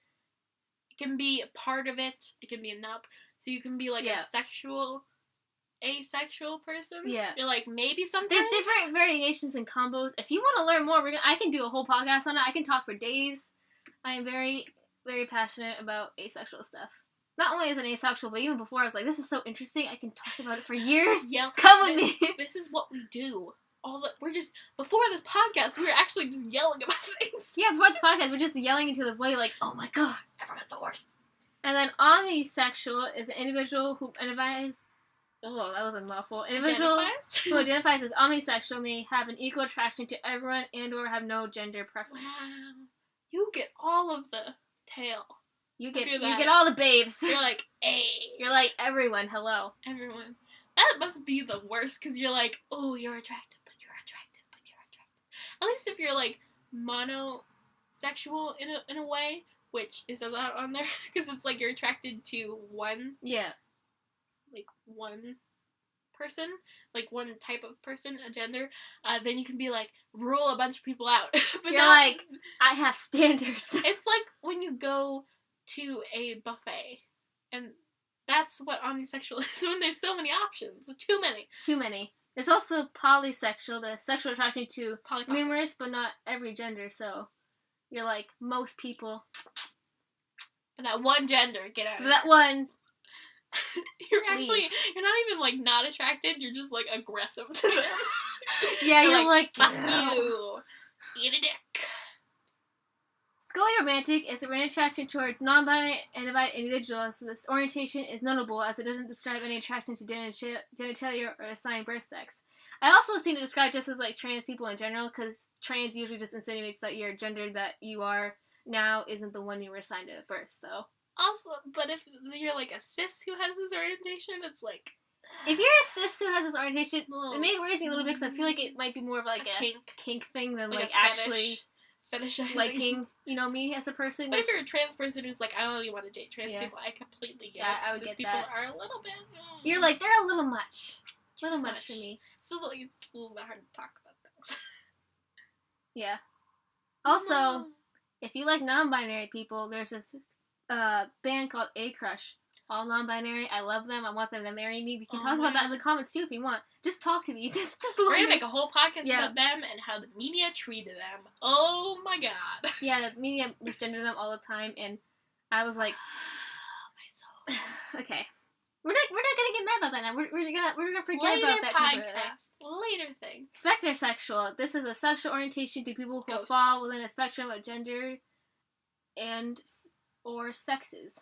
[SPEAKER 1] It can be a part of it. It can be a nup. So you can be like a sexual, asexual person.
[SPEAKER 2] Yeah.
[SPEAKER 1] You're like, maybe sometimes.
[SPEAKER 2] There's different variations and combos. If you want to learn more, I can do a whole podcast on it. I can talk for days. I am very, very passionate about asexual stuff. Not only as an asexual, but even before I was like, this is so interesting. I can talk about it for years.
[SPEAKER 1] Yeah.
[SPEAKER 2] Come with me.
[SPEAKER 1] This is what we do. We're just, before this podcast, we were actually just yelling about things.
[SPEAKER 2] Yeah, before this podcast, we're just yelling into the void like, oh my god,
[SPEAKER 1] everyone's the worst.
[SPEAKER 2] And then omnisexual is an individual who identifies, oh, that was a mouthful. Individual who identifies as omnisexual may have an equal attraction to everyone and or have no gender preference.
[SPEAKER 1] Wow. You get all of the tail.
[SPEAKER 2] You get all the babes.
[SPEAKER 1] You're like, hey.
[SPEAKER 2] You're like, everyone, hello.
[SPEAKER 1] Everyone. That must be the worst, because you're like, oh, you're attractive, but you're attractive, but you're attractive. At least if you're, like, monosexual in a way, which is a lot on there, because it's like you're attracted to one.
[SPEAKER 2] Yeah.
[SPEAKER 1] Like, one person, like one type of person, a gender, then you can be like, rule a bunch of people out. But
[SPEAKER 2] you're like, I have standards.
[SPEAKER 1] It's like when you go to a buffet, and that's what omnisexual is, when there's so many options. Too many. There's also polysexual, the sexual attraction to numerous but not every gender, so you're like, most people. And that one gender, get out of
[SPEAKER 2] that one.
[SPEAKER 1] You're not even like not attracted, you're just like aggressive to them.
[SPEAKER 2] Yeah, you're like
[SPEAKER 1] fuck you. Eat a dick.
[SPEAKER 2] Scully romantic is a romantic attraction towards non-binary and divided individuals, so this orientation is notable as it doesn't describe any attraction to genitalia or assigned birth sex. I also seen it described just as like trans people in general, because trans usually just insinuates that your gender that you are now isn't the one you were assigned at birth, so.
[SPEAKER 1] Also, but if you're like a cis who has this orientation, it's like...
[SPEAKER 2] If you're a cis who has this orientation, it may worry me a little bit, because I feel like it might be more of like a kink thing than like actually liking, me as a person.
[SPEAKER 1] But if you're a trans person who's like, I only want to date trans people, I completely get it.
[SPEAKER 2] I would get
[SPEAKER 1] people
[SPEAKER 2] that.
[SPEAKER 1] Are a little bit...
[SPEAKER 2] You're like, they're a little much. A little much for me.
[SPEAKER 1] It's just like, it's a little bit hard to talk about things.
[SPEAKER 2] Yeah. Also, if you like non-binary people, there's this band called A-Crush. All non-binary. I love them. I want them to marry me. We can talk about that in the comments too if you want. Just talk to me. Just
[SPEAKER 1] We're gonna make a whole podcast about them and how the media treated them. Oh my god.
[SPEAKER 2] Yeah, the media misgender them all the time, and I was like,
[SPEAKER 1] my soul.
[SPEAKER 2] Okay, we're not gonna get mad about that now. We're gonna forget about that
[SPEAKER 1] podcast. Later thing.
[SPEAKER 2] Spectre sexual. This is a sexual orientation to people who fall within a spectrum of gender and or sexes.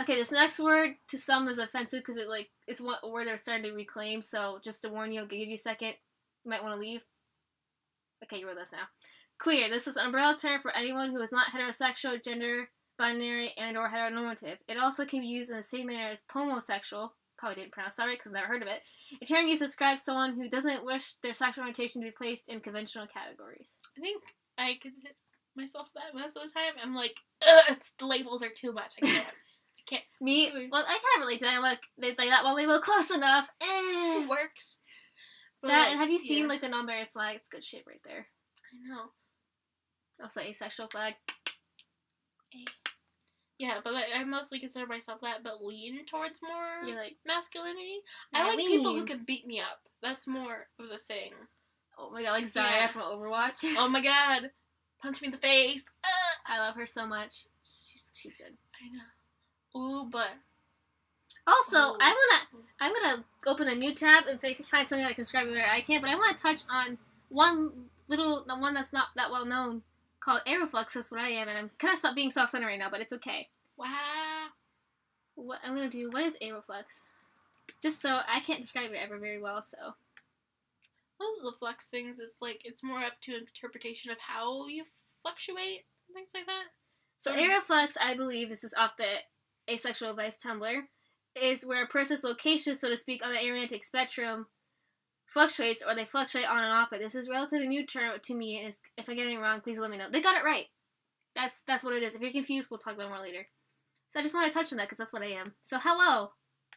[SPEAKER 2] Okay, this next word to some is offensive because it's one word they're starting to reclaim. So just to warn you, I'll give you a second. You might want to leave. Okay, you're with us now. Queer. This is an umbrella term for anyone who is not heterosexual, gender binary, and or heteronormative. It also can be used in the same manner as homosexual. Probably didn't pronounce that right because I've never heard of it. A term used to describe someone who doesn't wish their sexual orientation to be placed in conventional categories.
[SPEAKER 1] I think I could hit myself that most of the time. I'm like, the labels are too much. I can't.
[SPEAKER 2] Me? Well, I kind of relate to that. I'm like, they like that one label close enough.
[SPEAKER 1] It works.
[SPEAKER 2] But that, and have you seen, the non-binary flag? It's good shit right there.
[SPEAKER 1] I know.
[SPEAKER 2] Also, asexual flag.
[SPEAKER 1] Yeah, but I mostly consider myself that, but lean towards more masculinity.
[SPEAKER 2] Yeah,
[SPEAKER 1] I like people who can beat me up. That's more of the thing.
[SPEAKER 2] Oh my god, like Zarya from Overwatch.
[SPEAKER 1] Oh my god. Punch me in the face.
[SPEAKER 2] I love her so much. She's good.
[SPEAKER 1] I know. Ooh, but
[SPEAKER 2] also, I'm gonna open a new tab and find something I can describe it better. I can't, but I want to touch on the one that's not that well known, called Aeroflux. That's what I am, and I'm kind of being self-centered right now, but it's okay.
[SPEAKER 1] Wow.
[SPEAKER 2] What I'm gonna do? What is Aeroflux? Just so I can't describe it ever very well, so.
[SPEAKER 1] Most of the flux things, it's more up to interpretation of how you fluctuate and things like that.
[SPEAKER 2] So Ariflex, I believe, this is off the Asexual Advice Tumblr, is where a person's location, so to speak, on the aromantic spectrum fluctuates, or they fluctuate on and off. But this is a relatively new term to me, and if I get anything wrong, please let me know. They got it right. That's what it is. If you're confused, we'll talk about it more later. So I just want to touch on that, because that's what I am. So hello,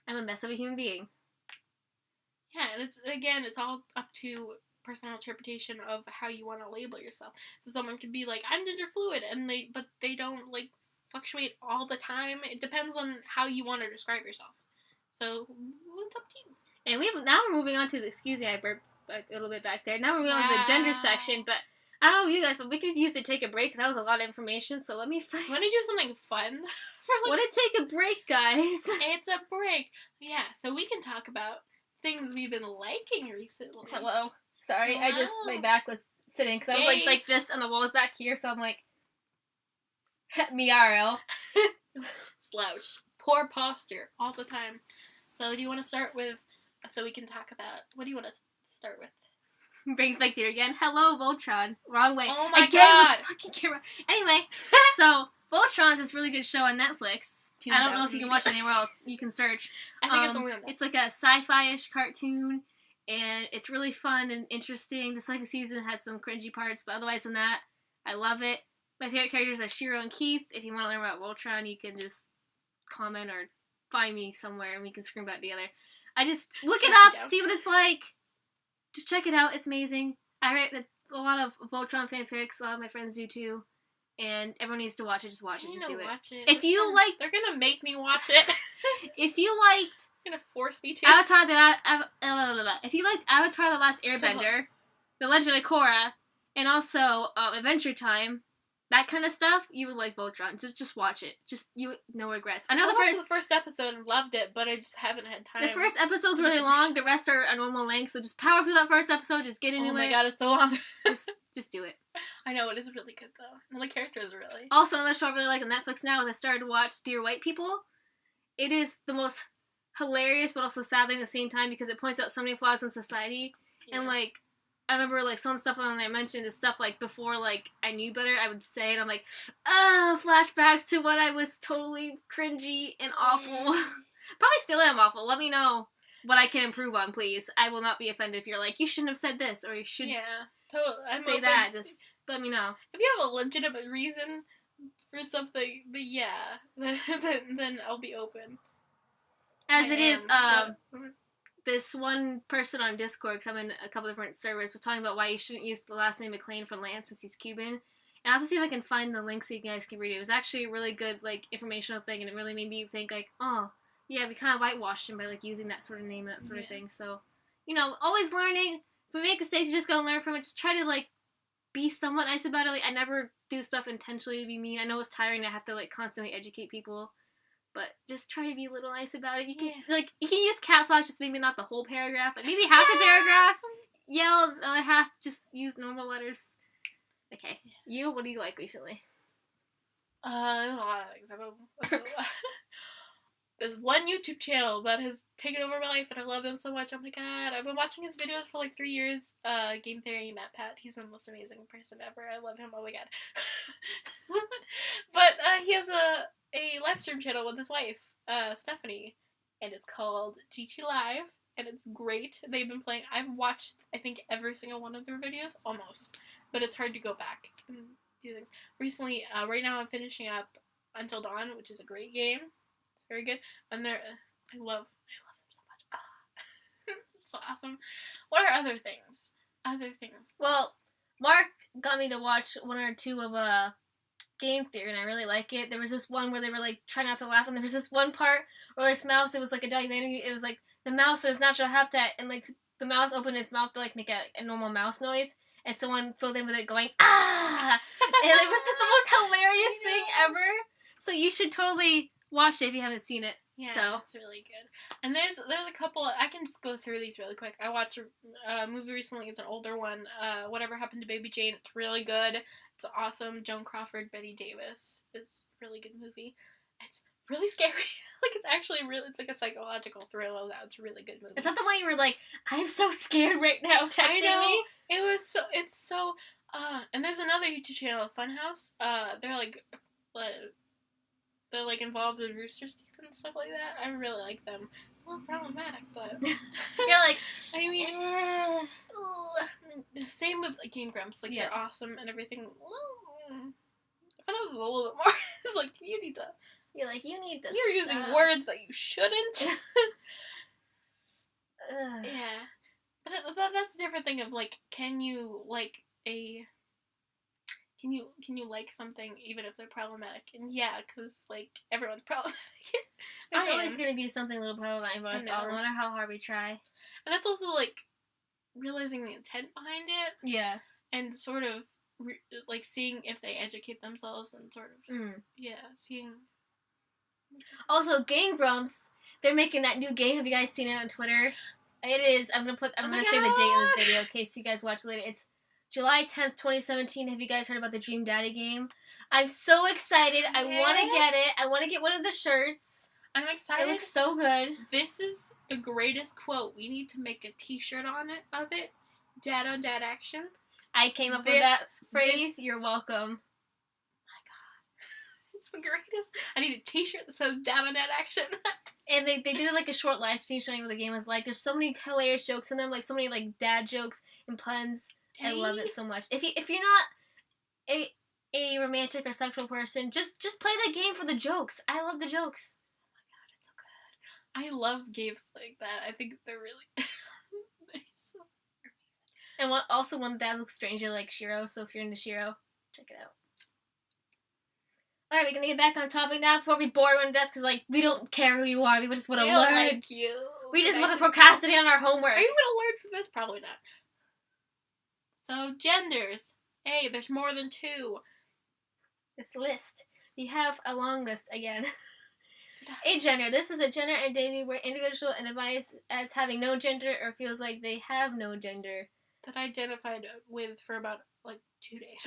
[SPEAKER 2] I'm a mess of a human being.
[SPEAKER 1] Yeah, and it's all up to personal interpretation of how you want to label yourself. So someone could be like, I'm gender fluid, but they don't, like, fluctuate all the time. It depends on how you want to describe yourself. So, it's up to you.
[SPEAKER 2] And now we're moving on to the, excuse me, I burped a little bit back there. Now we're moving on to the gender section, but I don't know you guys, but we could use to take a break, because that was a lot of information, so let me find...
[SPEAKER 1] Want to do something fun?
[SPEAKER 2] Want to take a break, guys?
[SPEAKER 1] It's a break. Yeah, so we can talk about things we've been liking recently.
[SPEAKER 2] Hello. Sorry,
[SPEAKER 1] Hello.
[SPEAKER 2] my back was sitting, because I was like this, and the wall was back here, so I'm like... Meow.
[SPEAKER 1] Slouch. Poor posture, all the time. So do you want to start with... So we can talk about... What do you want to start with?
[SPEAKER 2] Brings back here again. Hello, Voltron. Wrong way.
[SPEAKER 1] Oh my
[SPEAKER 2] again,
[SPEAKER 1] god!
[SPEAKER 2] with the fucking camera. Anyway, so Voltron's this really good show on Netflix. I don't know if you can watch it anywhere else. You can search.
[SPEAKER 1] I think it's only on Netflix.
[SPEAKER 2] It's like a sci-fi-ish cartoon, and it's really fun and interesting. The second season had some cringy parts, but otherwise than that, I love it. My favorite characters are Shiro and Keith. If you want to learn about Voltron, you can just comment or find me somewhere, and we can scream about it together. I just look it up, see what it's like. Just check it out. It's amazing. I write a lot of Voltron fanfics. A lot of my friends do too. And everyone needs to watch it. Just watch it. Just do it.
[SPEAKER 1] Watch it.
[SPEAKER 2] If you liked...
[SPEAKER 1] They're gonna make me watch it.
[SPEAKER 2] If you liked...
[SPEAKER 1] They're gonna force me to.
[SPEAKER 2] If you liked Avatar The Last Airbender, The Legend of Korra, and also Adventure Time, that kind of stuff, you would like Voltron. Just watch it. No regrets. I
[SPEAKER 1] watched the first episode and loved it, but I just haven't had time.
[SPEAKER 2] The first episode's really long. The rest are a normal length, so just power through that first episode. Just get into it.
[SPEAKER 1] Oh my god, it's so long.
[SPEAKER 2] just do it.
[SPEAKER 1] I know, it is really good though. And the characters are really...
[SPEAKER 2] Also, another show I really like on Netflix now is I started to watch Dear White People. It is the most hilarious but also sad thing at the same time, because it points out so many flaws in society. Yeah. And like, I remember, like, some stuff on there I mentioned is stuff, like, before, like, I knew better, I would say, and I'm like, flashbacks to when I was totally cringy and awful. Probably still am awful. Let me know what I can improve on, please. I will not be offended if you're like, you shouldn't have said this, or you should say that. Just let me know.
[SPEAKER 1] If you have a legitimate reason for something, then I'll be open.
[SPEAKER 2] As it is, this one person on Discord, because I'm in a couple different servers, was talking about why you shouldn't use the last name McLean from Lance since he's Cuban. And I'll have to see if I can find the link so you guys can read it. It was actually a really good, like, informational thing, and it really made me think, like, oh, yeah, we kind of whitewashed him by, like, using that sort of name and that sort of thing. So, always learning. If we make mistakes, you just gotta learn from it. Just try to, like, be somewhat nice about it. Like, I never do stuff intentionally to be mean. I know it's tiring to have to, like, constantly educate people. But just try to be a little nice about it. You can you can use caps lock, just maybe not the whole paragraph, like maybe half the paragraph. Yell, the other half, just use normal letters. Okay. You, what do you like recently?
[SPEAKER 1] A lot of things. There's one YouTube channel that has taken over my life, and I love them so much. Oh my god, I've been watching his videos for like 3 years. Game Theory Matt Pat, he's the most amazing person ever. I love him. Oh my god. But he has a live stream channel with his wife, Stephanie, and it's called GT Live, and it's great. They've been playing. I've watched, I think, every single one of their videos, almost, but it's hard to go back and do things. Recently, right now I'm finishing up Until Dawn, which is a great game. It's very good, and I love them so much. It's so awesome. What are other things?
[SPEAKER 2] Well, Mark got me to watch one or two of Game Theory, and I really like it. There was this one where they were like trying not to laugh, and there was this one part where this mouse, it was like a documentary, it was like the mouse in its natural habitat, and like the mouse opened its mouth to like make a normal mouse noise, and someone filled in with it going, ah! And it was the most hilarious thing ever. So you should totally watch it if you haven't seen it.
[SPEAKER 1] Yeah, it's really good. And there's a couple, I can just go through these really quick. I watched a movie recently, it's an older one, Whatever Happened to Baby Jane. It's really good. It's awesome. Joan Crawford, Betty Davis. It's a really good movie. It's really scary. Like, it's actually really, it's like a psychological thriller. That's a really good movie.
[SPEAKER 2] Is that the one you were like, I'm so scared right now, texting me?
[SPEAKER 1] It's so, and there's another YouTube channel, Funhouse. They're like but they're like involved in Rooster Teeth and stuff like that. I really like them. A little problematic, but
[SPEAKER 2] you're like,
[SPEAKER 1] I mean, same with like Game Grumps. Like they're awesome and everything. I thought it was a little bit more. It's like you need to.
[SPEAKER 2] You're like, you need to.
[SPEAKER 1] You're using words that you shouldn't. Yeah, but that's a different thing of like, can you like can you like something even if they're problematic? And yeah, because like everyone's problematic.
[SPEAKER 2] There's always gonna be something a little problematic about us all, no matter how hard we try. And
[SPEAKER 1] that's also like realizing the intent behind it.
[SPEAKER 2] Yeah,
[SPEAKER 1] and sort of like seeing if they educate themselves and sort of seeing.
[SPEAKER 2] Also, Game Grumps, they're making that new game. Have you guys seen it on Twitter? It is. I'm gonna say the date in this video in case you guys watch later. It's July 10th, 2017. Have you guys heard about the Dream Daddy game? I'm so excited. I want to get it. I want to get one of the shirts.
[SPEAKER 1] I'm excited.
[SPEAKER 2] It looks so good.
[SPEAKER 1] This is the greatest quote. We need to make a t-shirt of it. Dad on Dad action.
[SPEAKER 2] I came up with that phrase. You're welcome.
[SPEAKER 1] It's the greatest. I need a t-shirt that says Dad on Dad action.
[SPEAKER 2] And they did like a short live stream showing what the game was like. There's so many hilarious jokes in them, like so many like dad jokes and puns. Dang. I love it so much. If you're not a romantic or sexual person, just play the game for the jokes. I love the jokes.
[SPEAKER 1] Oh my god, it's so good. I love games like that. I think they're really nice.
[SPEAKER 2] And one of the dads looks strangely like Shiro, so if you're into Shiro, check it out. Alright, we're gonna get back on topic now before we bore everyone to death, because, like, we don't care who you are, we just want to learn.
[SPEAKER 1] Like you.
[SPEAKER 2] We just want to procrastinate on our homework.
[SPEAKER 1] Are you gonna learn from this? Probably not. So, genders. Hey, there's more than 2.
[SPEAKER 2] This list. We have a long list again. Agender. This is a gender identity where individual identifies as having no gender or feels like they have no gender.
[SPEAKER 1] That I identified with for about, like, 2 days.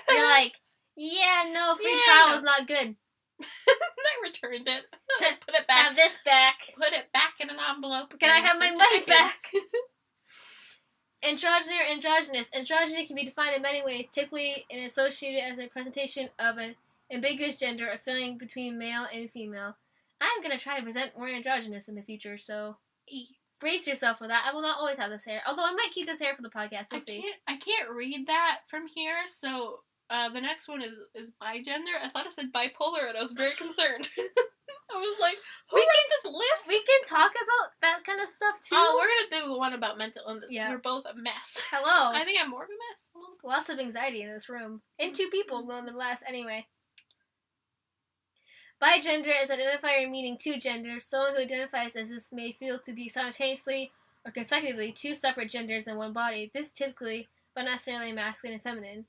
[SPEAKER 2] You're like, yeah, no, free trial was not good.
[SPEAKER 1] I returned it. Put it back.
[SPEAKER 2] Have this back.
[SPEAKER 1] Put it back in an envelope.
[SPEAKER 2] Can I have my money back? Androgyny or androgynous. Androgyny can be defined in many ways, typically and associated as a presentation of an ambiguous gender, a feeling between male and female. I'm going to try to present more androgynous in the future, so brace yourself for that. I will not always have this hair, although I might keep this hair for the podcast. We'll see.
[SPEAKER 1] I can't read that from here, so... the next one is bigender. I thought it said bipolar, and I was very concerned. I was like, who wrote this list?
[SPEAKER 2] We can talk about that kind of stuff, too.
[SPEAKER 1] Oh, we're going to do one about mental illness, because we're both a mess.
[SPEAKER 2] Hello.
[SPEAKER 1] I think I'm more of a mess.
[SPEAKER 2] Lots of anxiety in this room. And 2 people, nonetheless, anyway. Bigender is an identifier meaning 2 genders. Someone who identifies as this may feel to be simultaneously or consecutively 2 separate genders in one body. This typically, but not necessarily masculine and feminine.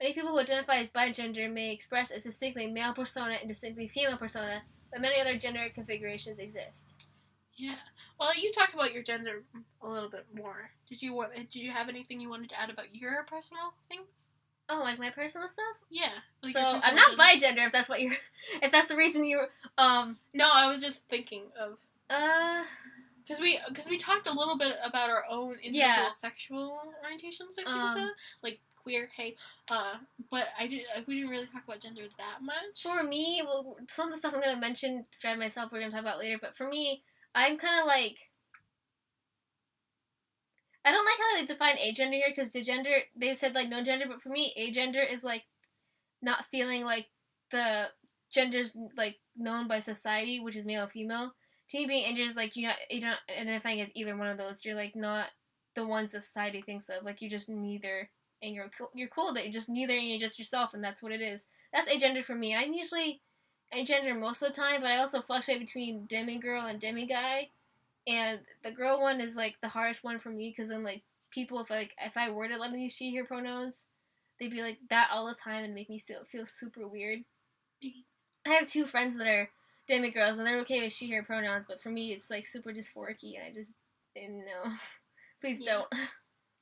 [SPEAKER 2] Many people who identify as bigender may express a distinctly male persona and distinctly female persona, but many other gender configurations exist.
[SPEAKER 1] Yeah. Well, you talked about your gender a little bit more. Did you have anything you wanted to add about your personal things?
[SPEAKER 2] Oh, like my personal stuff?
[SPEAKER 1] Yeah. Like
[SPEAKER 2] so I'm not bigender. If that's the reason you.
[SPEAKER 1] No, I was just thinking of. Because we talked a little bit about our own individual sexual orientations and things like that, like queer, hey, but we didn't really talk about gender that much. For me,
[SPEAKER 2] well, some of the stuff I'm gonna describe myself, we're gonna talk about later. But for me, I'm kind of like. I don't like how they define agender here, because the gender, they said, like, no gender, but for me, agender is, like, not feeling like the gender's, like, known by society, which is male or female. To me, being agender is, like, you're not identifying as either one of those. You're, like, not the ones that society thinks of. Like, you're just neither, and you're cool that you're just neither, and you're just yourself, and that's what it is. That's agender for me. I'm usually agender most of the time, but I also fluctuate between demigirl and demiguy. And the girl one is, like, the hardest one for me, because then, like, people, if I were to let them use she, her pronouns, they'd be like that all the time and make me feel super weird. I have 2 friends that are demigirls, and they're okay with she, her pronouns, but for me, it's, like, super dysphoric-y, and I just didn't know. Please don't.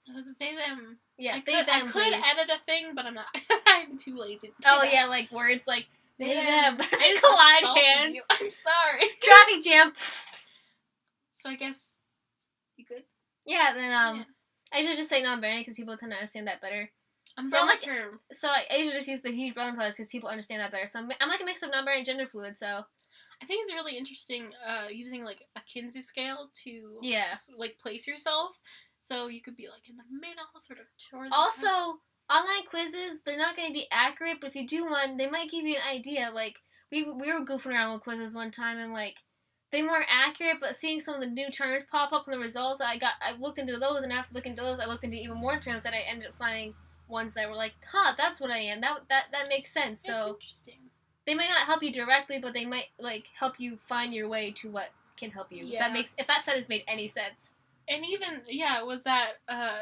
[SPEAKER 1] So they, them.
[SPEAKER 2] Yeah,
[SPEAKER 1] I
[SPEAKER 2] them,
[SPEAKER 1] could edit a thing, but I'm not. I'm too lazy to do that.
[SPEAKER 2] Yeah, like, words like, they, them.
[SPEAKER 1] I
[SPEAKER 2] collide hands.
[SPEAKER 1] You. I'm sorry.
[SPEAKER 2] Traffic jam.
[SPEAKER 1] So I guess you good?
[SPEAKER 2] Yeah, then I should just say non-binary because people tend to understand that better.
[SPEAKER 1] Umbrella term.
[SPEAKER 2] So I usually just use the huge umbrella because people understand that better. So I'm like a mix of number and gender fluid, so...
[SPEAKER 1] I think it's really interesting using, like, a Kinsey scale to, like, place yourself. So you could be, like, in the middle, sort of towards
[SPEAKER 2] also, the top. Online quizzes, they're not going to be accurate, but if you do one, they might give you an idea. Like, we were goofing around with quizzes one time, and, like, they weren't accurate, but seeing some of the new terms pop up in the results, I looked into those, and after looking into those, I looked into even more terms that I ended up finding ones that were like, that's what I am. That makes sense. So
[SPEAKER 1] it's interesting.
[SPEAKER 2] They might not help you directly, but they might, like, help you find your way to what can help you. Yeah. If that sentence made any sense.
[SPEAKER 1] And even, with that,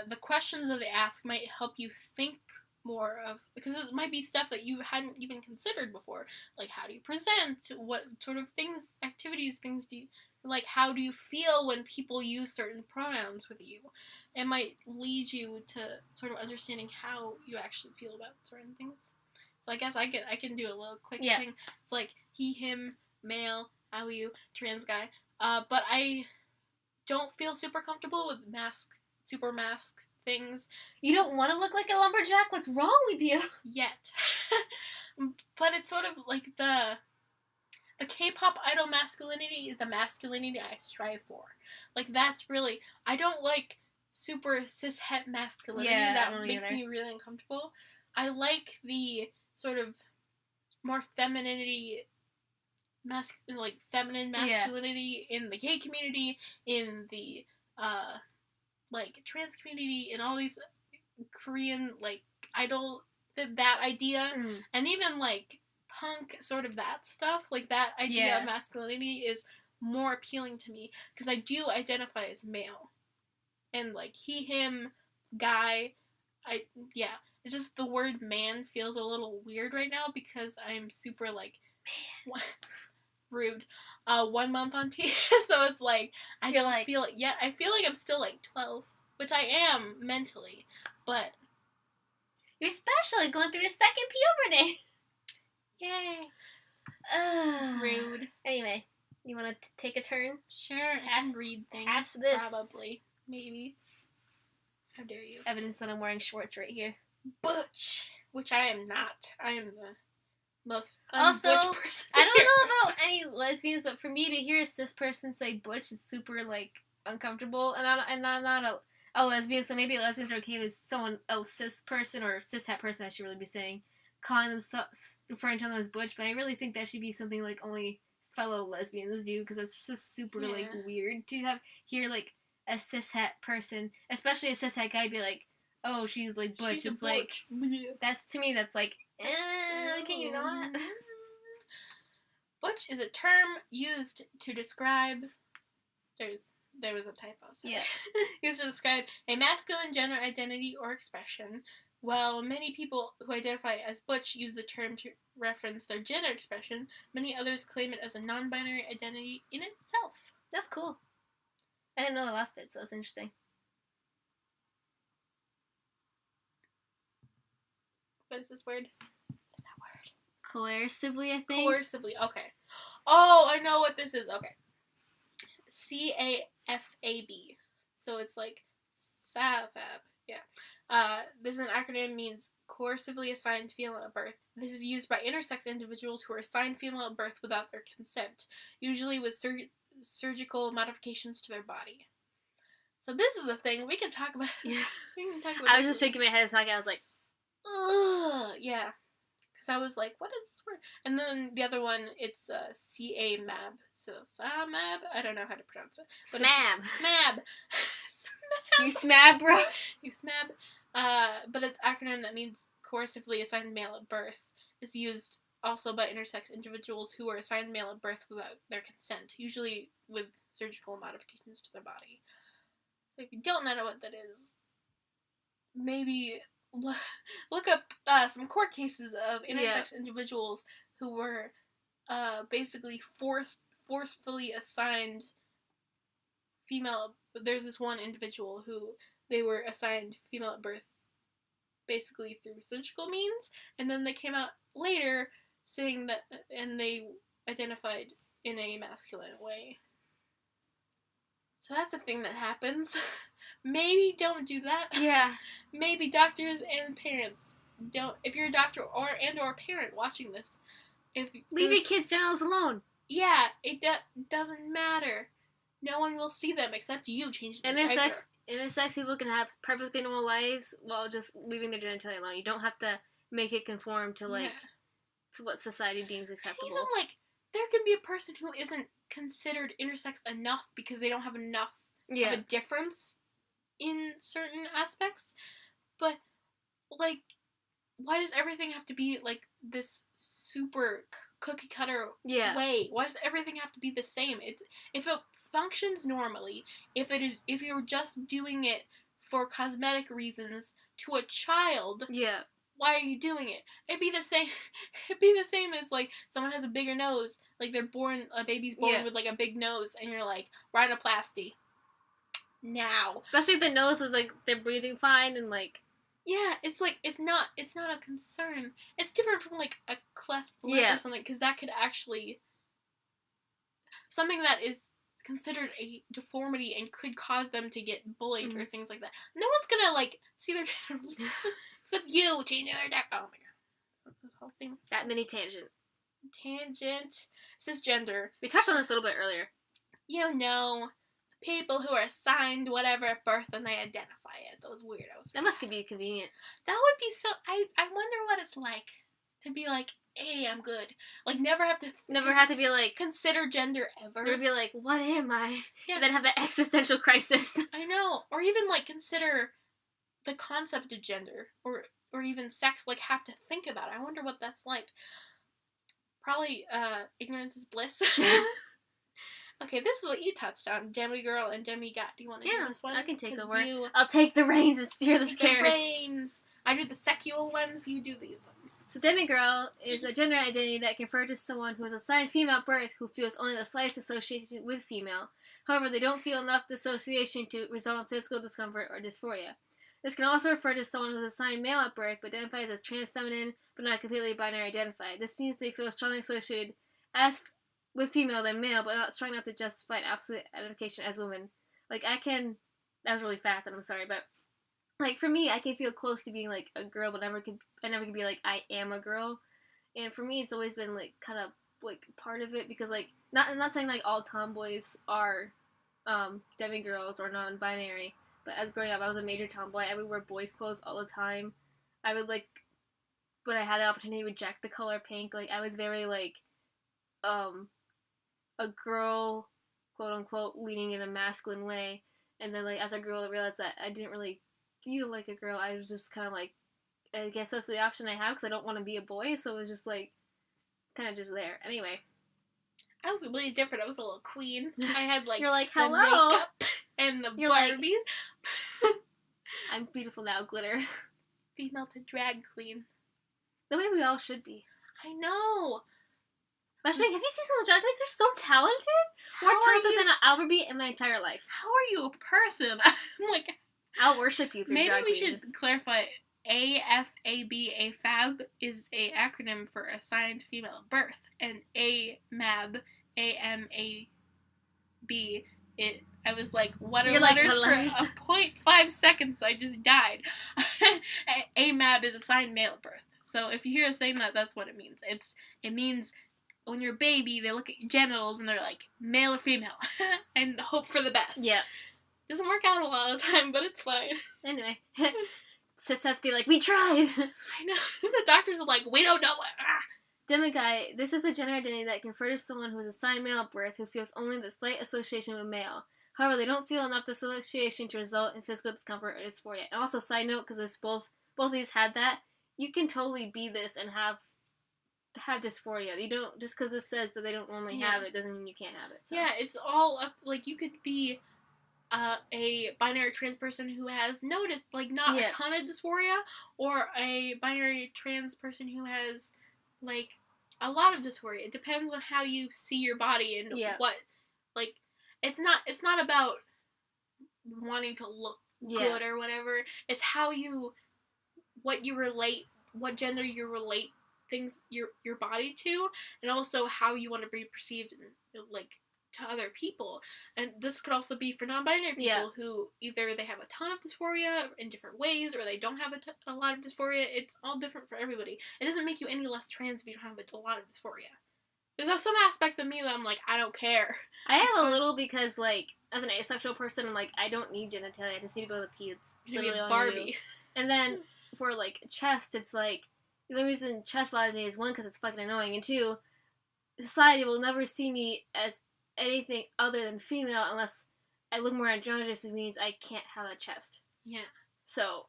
[SPEAKER 1] the questions that they ask might help you think more of, because it might be stuff that you hadn't even considered before. Like, how do you present? What sort of activities do you, like, how do you feel when people use certain pronouns with you? It might lead you to sort of understanding how you actually feel about certain things. So I guess I can do a little quick thing. It's like he, him, male, how you, trans guy. But I don't feel super comfortable with super mask things.
[SPEAKER 2] You don't want to look like a lumberjack? What's wrong with you?
[SPEAKER 1] Yet. But it's sort of like the K-pop idol masculinity is the masculinity I strive for. Like, that's really... I don't like super cis-het masculinity. That makes me really uncomfortable. I like the sort of more femininity... feminine masculinity in the gay community, in the, trans community, in all these Korean, idol, that idea, and even, punk, sort of that stuff, that idea of masculinity is more appealing to me, because I do identify as male, and, he, him, guy, it's just the word man feels a little weird right now, because I'm super, man. Rude. 1 month on T, so it's I don't feel it yet. I feel like I'm still 12, which I am mentally, but
[SPEAKER 2] you're especially going through the second puberty.
[SPEAKER 1] Yay. Rude.
[SPEAKER 2] Anyway, you want to take a turn?
[SPEAKER 1] Sure. I can read things.
[SPEAKER 2] Pass this.
[SPEAKER 1] Probably. Maybe. How dare you?
[SPEAKER 2] Evidence that I'm wearing shorts right here.
[SPEAKER 1] Butch, which I am not. I am the most
[SPEAKER 2] also,
[SPEAKER 1] person.
[SPEAKER 2] I don't know about any lesbians, but for me to hear a cis person say butch is super uncomfortable, and I'm not a lesbian, so maybe lesbians are okay with someone, a cis person or cis-het person I should really be saying, calling them, referring to them as butch, but I really think that should be something only fellow lesbians do, because it's just super weird to hear a cis-het person, especially a cis-het guy, be like, oh, she's butch.
[SPEAKER 1] She's
[SPEAKER 2] it's that's, to me, that's can you not?
[SPEAKER 1] Butch is a term used to describe... There was a typo. Sorry.
[SPEAKER 2] Yeah.
[SPEAKER 1] Used to describe a masculine gender identity or expression. While many people who identify as butch use the term to reference their gender expression, many others claim it as a non-binary identity in itself.
[SPEAKER 2] That's cool. I didn't know the last bit, so it's interesting.
[SPEAKER 1] What is this word? What is that word?
[SPEAKER 2] Coercively, I think.
[SPEAKER 1] Coercively, okay. Oh, I know what this is. Okay. CAFAB. So it's SAFAB. Yeah. This is an acronym, means coercively assigned female at birth. This is used by intersex individuals who are assigned female at birth without their consent, usually with surgical modifications to their body. So this is the thing we can talk about.
[SPEAKER 2] Yeah.
[SPEAKER 1] We can talk about.
[SPEAKER 2] I was just shaking my head and talking. I was like,
[SPEAKER 1] ugh, yeah. Because I was like, what is this word? And then the other one, it's CAMAB. So, SAMAB? I don't know how to pronounce it. But
[SPEAKER 2] SMAB.
[SPEAKER 1] SMAB.
[SPEAKER 2] You SMAB, bro?
[SPEAKER 1] You SMAB. But it's an acronym that means coercively assigned male at birth. It's used also by intersex individuals who are assigned male at birth without their consent, usually with surgical modifications to their body. So if you don't know what that is, maybe look up some court cases of intersex individuals who were basically forcefully assigned female. There's this one individual who they were assigned female at birth basically through surgical means, and then they came out later saying that, and they identified in a masculine way. So that's a thing that happens. Maybe don't do that.
[SPEAKER 2] Yeah.
[SPEAKER 1] Maybe doctors and parents don't. If you're a doctor or a parent watching this,
[SPEAKER 2] leave your kids' genitals alone.
[SPEAKER 1] Yeah, it doesn't matter. No one will see them except you changing the diaper.
[SPEAKER 2] Intersex people can have perfectly normal lives while just leaving their genitalia alone. You don't have to make it conform to to what society deems acceptable.
[SPEAKER 1] Even there can be a person who isn't considered intersex enough because they don't have enough of a difference in certain aspects. But why does everything have to be this super cookie cutter way? Why does everything have to be the same? If it functions normally, if you're just doing it for cosmetic reasons to a child, why are you doing it? It'd be the same as someone has a bigger nose, a baby's born with a big nose, and you're like, rhinoplasty. Now.
[SPEAKER 2] Especially if the nose is they're breathing fine and
[SPEAKER 1] yeah, it's not a concern. It's different from a cleft lip or something, because that could actually something that is considered a deformity and could cause them to get bullied or things like that. No one's gonna see their genitals except you changing their deck. Oh my god, this whole thing.
[SPEAKER 2] That mini tangent.
[SPEAKER 1] Cisgender.
[SPEAKER 2] We touched on this a little bit earlier.
[SPEAKER 1] People who are assigned whatever at birth and they identify it. Those weirdos.
[SPEAKER 2] That must be convenient.
[SPEAKER 1] That would be so. I wonder what it's like to be hey, I'm good. Never have to be consider gender ever.
[SPEAKER 2] Never be what am I? Yeah. And then have that existential crisis.
[SPEAKER 1] I know. Or even consider the concept of gender or even sex. Have to think about it. I wonder what that's like. Probably ignorance is bliss. Okay, this is what you touched on, demigirl and demigod. Do you want to do this one?
[SPEAKER 2] I can take over. I'll take the reins and steer this carriage.
[SPEAKER 1] I do the sexual ones, you do these ones.
[SPEAKER 2] So demigirl is a gender identity that can refer to someone who is assigned female at birth who feels only the slightest association with female. However, they don't feel enough dissociation to result in physical discomfort or dysphoria. This can also refer to someone who is assigned male at birth but identifies as trans feminine but not completely binary identified. This means they feel strongly associated with female than male, but not strong enough to justify an absolute identification as woman. That was really fast, and I'm sorry, but, for me, I can feel close to being, a girl, but I never could be, I am a girl, and for me, it's always been, kind of, part of it, because, I'm not saying, all tomboys are, demigirls or non-binary, but as growing up, I was a major tomboy. I would wear boys' clothes all the time. I would, when I had the opportunity to reject the color pink, I was very, a girl, quote-unquote, leaning in a masculine way, and then, as I grew older, I realized that I didn't really feel like a girl. I was just kind of, I guess that's the option I have, because I don't want to be a boy, so it was just, kind of just there. Anyway.
[SPEAKER 1] I was completely different. I was a little queen. I had,
[SPEAKER 2] You're hello!
[SPEAKER 1] The makeup and the Barbies.
[SPEAKER 2] I'm beautiful now, glitter.
[SPEAKER 1] Female to drag queen.
[SPEAKER 2] The way we all should be.
[SPEAKER 1] I know!
[SPEAKER 2] Actually, have you seen some of the drag queens? They're so talented. More talented than I'll ever be in my entire life.
[SPEAKER 1] How are you a person? I'm
[SPEAKER 2] I'll worship you for your drag queen.
[SPEAKER 1] Maybe we should clarify. AFAB, AFAB, is a acronym for assigned female at birth, and AMAB, AMAB, I was what are letters for a 0.5 seconds? I just died. AMAB is assigned male at birth. So if you hear us saying that, that's what it means. It means when you're a baby, they look at your genitals and they're male or female, and hope for the best. Yeah. Doesn't work out a lot of the time, but it's fine.
[SPEAKER 2] Anyway, cis has to be we tried.
[SPEAKER 1] I know. The doctors are we don't know what.
[SPEAKER 2] Demiguy, this is a gender identity that can refer to someone who is assigned male at birth who feels only the slight association with male. However, they don't feel enough dissociation to result in physical discomfort or dysphoria. And also, side note, because both of these had that, you can totally be this and have dysphoria. You don't, just because this says that they don't normally have it doesn't mean you can't have it. So.
[SPEAKER 1] Yeah, it's all up, you could be a binary trans person who has noticed, not a ton of dysphoria, or a binary trans person who has, a lot of dysphoria. It depends on how you see your body and what, it's not about wanting to look good or whatever. It's what gender you relate things your body to, and also how you want to be perceived and to other people. And this could also be for non-binary people who either they have a ton of dysphoria in different ways, or they don't have a lot of dysphoria. It's all different for everybody. It doesn't make you any less trans if you don't have a lot of dysphoria. There's some aspects of me that I'm like, I don't care.
[SPEAKER 2] I have a little because, like, as an asexual person, I'm like, I don't need genitalia. I just need to go to the peds.
[SPEAKER 1] Literally all Barbie.
[SPEAKER 2] And then for, like, chest, it's like, the only reason chest bothers me is, one, because it's fucking annoying, and two, society will never see me as anything other than female unless I look more androgynous, which means I can't have a chest.
[SPEAKER 1] Yeah.
[SPEAKER 2] So.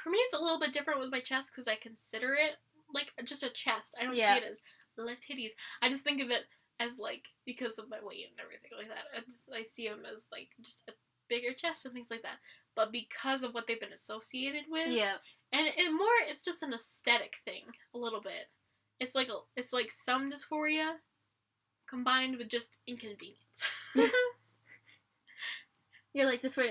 [SPEAKER 1] For me, it's a little bit different with my chest because I consider it, like, just a chest. I don't see it as little titties. I just think of it as, like, because of my weight and everything like that. I see them as, like, just a bigger chest and things like that. But because of what they've been associated with.
[SPEAKER 2] Yeah.
[SPEAKER 1] And it's just an aesthetic thing, a little bit. It's like some dysphoria combined with just inconvenience. You're like, dysphoria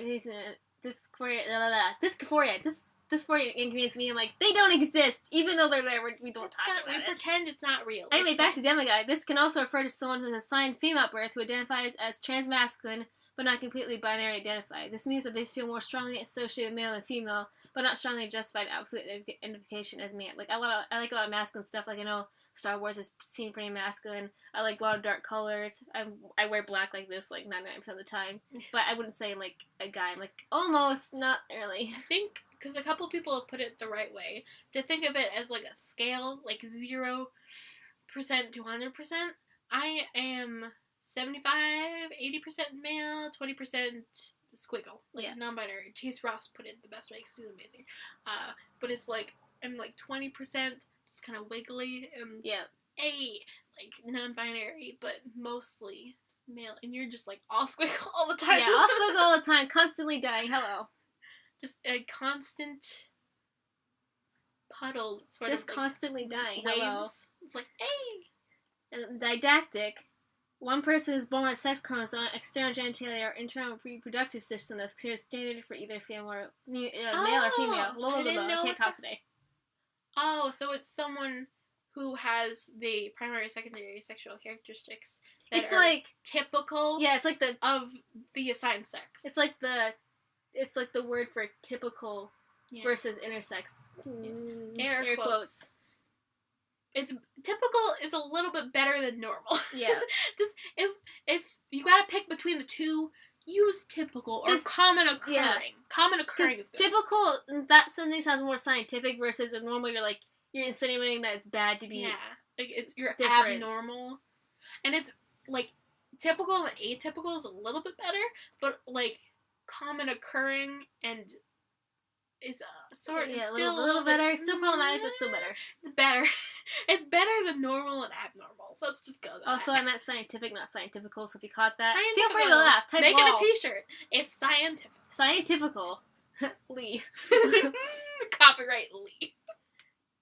[SPEAKER 2] inconvenience me. I'm like, they don't exist, even though they're there. We don't talk about it.
[SPEAKER 1] We pretend it's not real.
[SPEAKER 2] Anyway, back to Demiguy. This can also refer to someone who is assigned female at birth who identifies as transmasculine but not completely binary identified. This means that they feel more strongly associated with male and female, but not strongly justified absolute identification as man. Like, I like a lot of masculine stuff. Like, I know Star Wars is seen pretty masculine. I like a lot of dark colors. I wear black like this, like, 99% of the time. But I wouldn't say, like, a guy. I'm like, almost, not really.
[SPEAKER 1] I think, because a couple people have put it the right way, to think of it as, like, a scale, like, 0% to 100%. I am 75, 80% male, 20% squiggle. Like, non-binary. Chase Ross put it the best way because he's amazing. But it's like, I'm like 20% just kind of wiggly and like non-binary, but mostly male. And you're just like all squiggle all the time.
[SPEAKER 2] Yeah, all squiggle all the time, constantly dying. Hello.
[SPEAKER 1] Just a constant puddle, sort
[SPEAKER 2] just
[SPEAKER 1] of
[SPEAKER 2] constantly dying.
[SPEAKER 1] Waves.
[SPEAKER 2] Hello.
[SPEAKER 1] It's like, hey.
[SPEAKER 2] And didactic. One person is born with sex chromosome, external genitalia, or internal reproductive system that's considered standard for either male or female. I can't talk today.
[SPEAKER 1] Oh, so it's someone who has the primary, secondary sexual characteristics that
[SPEAKER 2] it's
[SPEAKER 1] are
[SPEAKER 2] like
[SPEAKER 1] typical.
[SPEAKER 2] Yeah, it's like
[SPEAKER 1] of the assigned sex.
[SPEAKER 2] It's like the word for typical versus intersex.
[SPEAKER 1] Air quotes. It's typical is a little bit better than normal.
[SPEAKER 2] Yeah.
[SPEAKER 1] Just if you gotta pick between the two, use typical or common occurring. Yeah. Common occurring is good.
[SPEAKER 2] Typical, that something sounds more scientific versus a normal. You're insinuating that it's bad to be.
[SPEAKER 1] Yeah, like you're
[SPEAKER 2] different.
[SPEAKER 1] Abnormal, and it's like typical and atypical is a little bit better, but like common occurring and is sort of still
[SPEAKER 2] a little better. Still problematic, but still better.
[SPEAKER 1] It's better. It's better than normal and abnormal. Let's just go there.
[SPEAKER 2] Also, I meant scientific, not scientifical. So if you caught that,
[SPEAKER 1] feel
[SPEAKER 2] free to laugh. Type
[SPEAKER 1] Make it a T-shirt. It's scientific.
[SPEAKER 2] Scientifical. Lee.
[SPEAKER 1] Copyright Lee.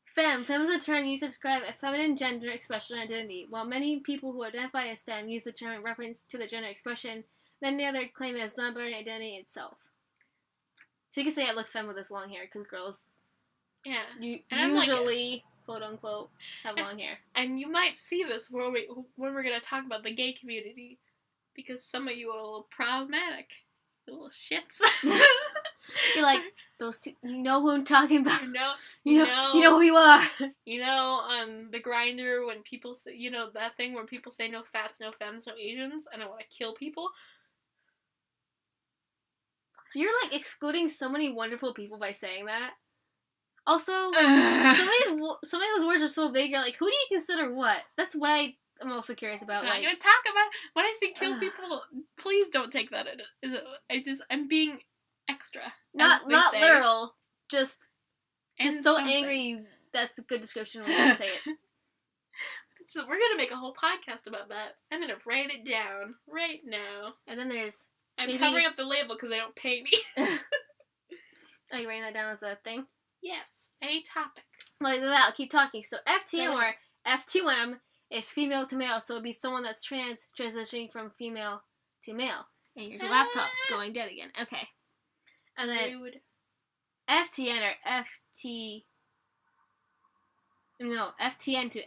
[SPEAKER 2] Femme. Femme is a term used to describe a feminine gender expression or identity. While many people who identify as femme use the term in reference to the gender expression, many other claim it as non-binary identity itself. So you can say I look femme with this long hair, because girls usually, quote unquote, have long hair. And you might see this when we're going to talk about the gay community, because some of you are a little problematic. You little shits. You're like, those two, you know who I'm talking about. You know who you are. You know, on the Grindr, when people say, you know, that thing where people say no fats, no femmes, no Asians, and I want to kill people. You're, like, excluding so many wonderful people by saying that. Also, some of those words are so vague, you're like, who do you consider what? That's what I'm also curious about. I'm not going to talk about, when I say kill people, please don't take that in. I'm being extra. Not literal, just so something. Angry, that's a good description when I say it. So we're going to make a whole podcast about that. I'm going to write it down right now. And then there's... I'm covering up the label because they don't pay me. Are you writing that down as a thing? Yes. A topic. Like that, I'll keep talking. So FTM or F2M is female to male, so it'd be someone that's transitioning from female to male. And your laptop's going dead again. Okay. And then FTN or FTN to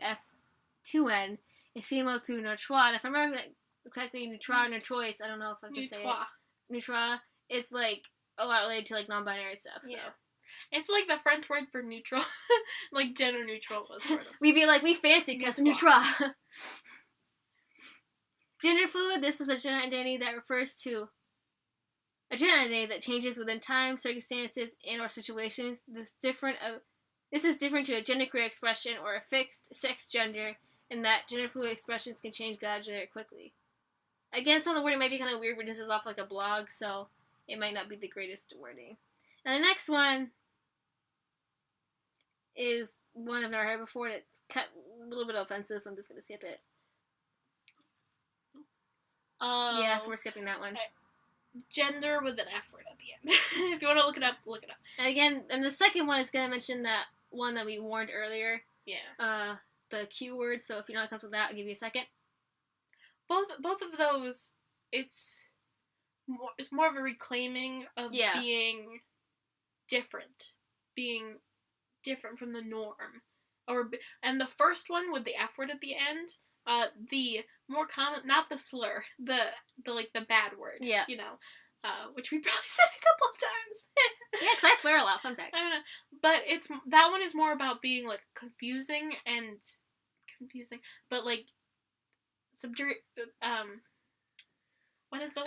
[SPEAKER 2] F2N is female to neutral. If I remember correctly, neutra, neutrois, I don't know if I can say it. Neutra is, like, a lot related to, like, non-binary stuff, so.
[SPEAKER 1] Yeah. It's like the French word for neutral. Like, gender neutral was sort of.
[SPEAKER 2] We'd be like, we fancy because neutra. Gender fluid, this is a gender identity that refers to a gender identity that changes within time, circumstances, and or situations. This is different to a genderqueer expression or a fixed sex gender, in that gender fluid expressions can change gradually or quickly. Again, some of the wording might be kind of weird, but this is off like a blog, so it might not be the greatest wording. And the next one is one I've never heard before, and it's a little bit offensive, so I'm just going to skip it. Yeah, so we're skipping that one.
[SPEAKER 1] Gender with an F word at the end. If you want to look it up, look it up.
[SPEAKER 2] And again, and the second one is going to mention that one that we warned earlier.
[SPEAKER 1] Yeah.
[SPEAKER 2] The Q word, so if you're not comfortable with that, I'll give you a second.
[SPEAKER 1] Both of those, it's more of a reclaiming of being different from the norm. And the first one with the F word at the end, the more common, not the slur, the like the bad word.
[SPEAKER 2] Yeah.
[SPEAKER 1] You know, which we probably said a couple of times.
[SPEAKER 2] Yeah, because I swear a lot. Fun fact.
[SPEAKER 1] I don't know, but that one is more about being like confusing, but like what is the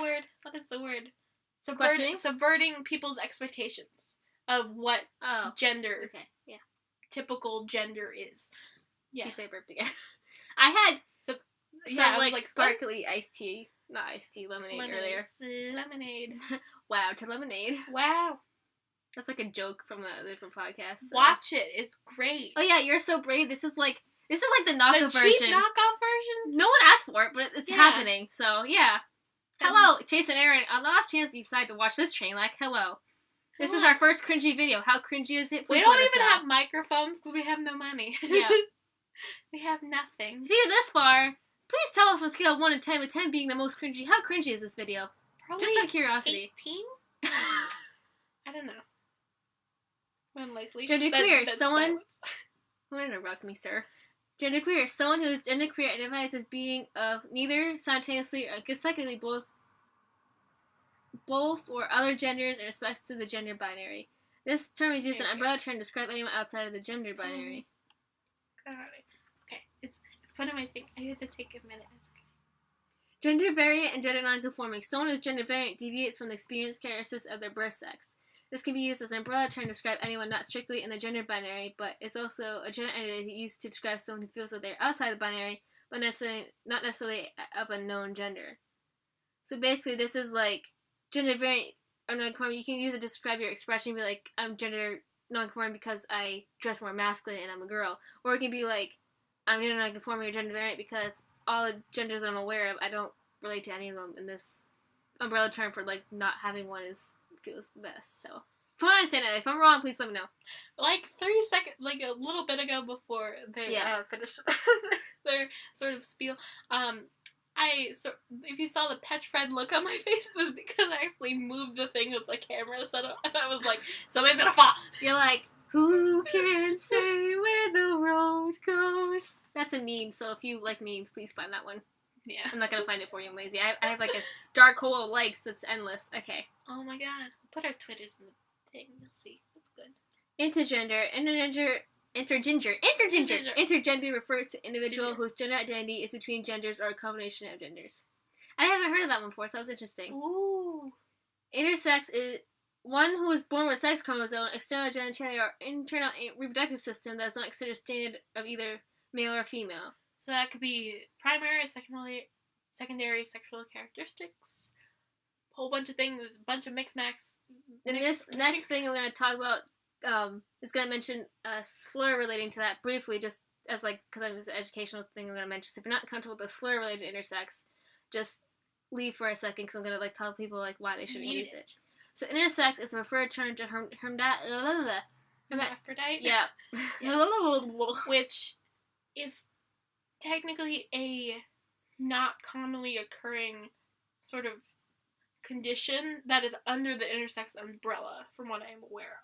[SPEAKER 1] word? Subverting people's expectations of what gender, typical gender is. Yeah.
[SPEAKER 2] She's my birthday again. I had some like sparkly iced tea, not iced tea, lemonade earlier.
[SPEAKER 1] Lemonade.
[SPEAKER 2] Wow, to lemonade.
[SPEAKER 1] Wow. That's
[SPEAKER 2] like a joke from a different podcast. So.
[SPEAKER 1] Watch it. It's great.
[SPEAKER 2] Oh yeah, You're So Brave. This is like the knockoff version.
[SPEAKER 1] The cheap knockoff version?
[SPEAKER 2] No one asked for it, but it's happening. So, yeah. Hello, Chase and Aaron. On the off chance you decide to watch this train, hello. This is our first cringy video. How cringy is it? Please
[SPEAKER 1] we don't even have microphones because we have no money. Yeah. We have nothing.
[SPEAKER 2] If you're this far, please tell us on a scale of 1 to 10, with 10 being the most cringy. How cringy is this video?
[SPEAKER 1] Probably
[SPEAKER 2] just out of curiosity.
[SPEAKER 1] 18? I don't know. Unlikely.
[SPEAKER 2] Genderqueer, someone... Don't interrupt me, sir. Genderqueer, someone who is genderqueer identifies as being of neither, simultaneously, or consecutively both or other genders in respect to the gender binary. This term is used as an umbrella term to describe anyone outside of the gender binary.
[SPEAKER 1] Okay, it's put in my thing. I had to take a minute.
[SPEAKER 2] Gender variant and gender nonconforming. Someone who is gender variant deviates from the experience characteristics of their birth sex. This can be used as an umbrella term to describe anyone not strictly in the gender binary, but is also a gender identity used to describe someone who feels that they're outside the binary, but not necessarily of a known gender. So basically, this is like gender variant or nonconforming. You can use it to describe your expression, be like, I'm gender nonconforming because I dress more masculine and I'm a girl. Or it can be like, I'm gender nonconforming or gender variant because all the genders I'm aware of, I don't relate to any of them, and this umbrella term for like not having one feels the best. So if you want to understand it, if I'm wrong, please let me know.
[SPEAKER 1] Like 3 seconds, like a little bit ago before they finished their sort of spiel, if you saw the petrified look on my face, was because I actually moved the thing with the camera set up, and I was like, somebody's gonna fall.
[SPEAKER 2] You're like, who can say where the road goes? That's a meme, so if you like memes, please find that one.
[SPEAKER 1] Yeah.
[SPEAKER 2] I'm not gonna find it for you, I'm lazy. I have like a dark hole of likes that's endless. Okay.
[SPEAKER 1] Oh my god. Put our Twitters in the thing. You'll see. That's good.
[SPEAKER 2] Intergender refers to individual whose gender identity is between genders or a combination of genders. I haven't heard of that one before, so that was interesting.
[SPEAKER 1] Ooh.
[SPEAKER 2] Intersex is one who is born with a sex chromosome, external genitalia, or internal reproductive system that is not considered standard of either male or female.
[SPEAKER 1] So that could be primary, secondary sexual characteristics, a whole bunch of things, a bunch of mix-max.
[SPEAKER 2] And this next thing I'm going to talk about is going to mention a slur relating to that briefly, just as because it's an educational thing I'm going to mention. So if you're not comfortable with the slur related to intersex, just leave for a second, because I'm going to tell people why they shouldn't use it. So intersex is a preferred term to
[SPEAKER 1] hermaphrodite?
[SPEAKER 2] Yeah.
[SPEAKER 1] Which is technically a not commonly occurring sort of condition that is under the intersex umbrella, from what I am aware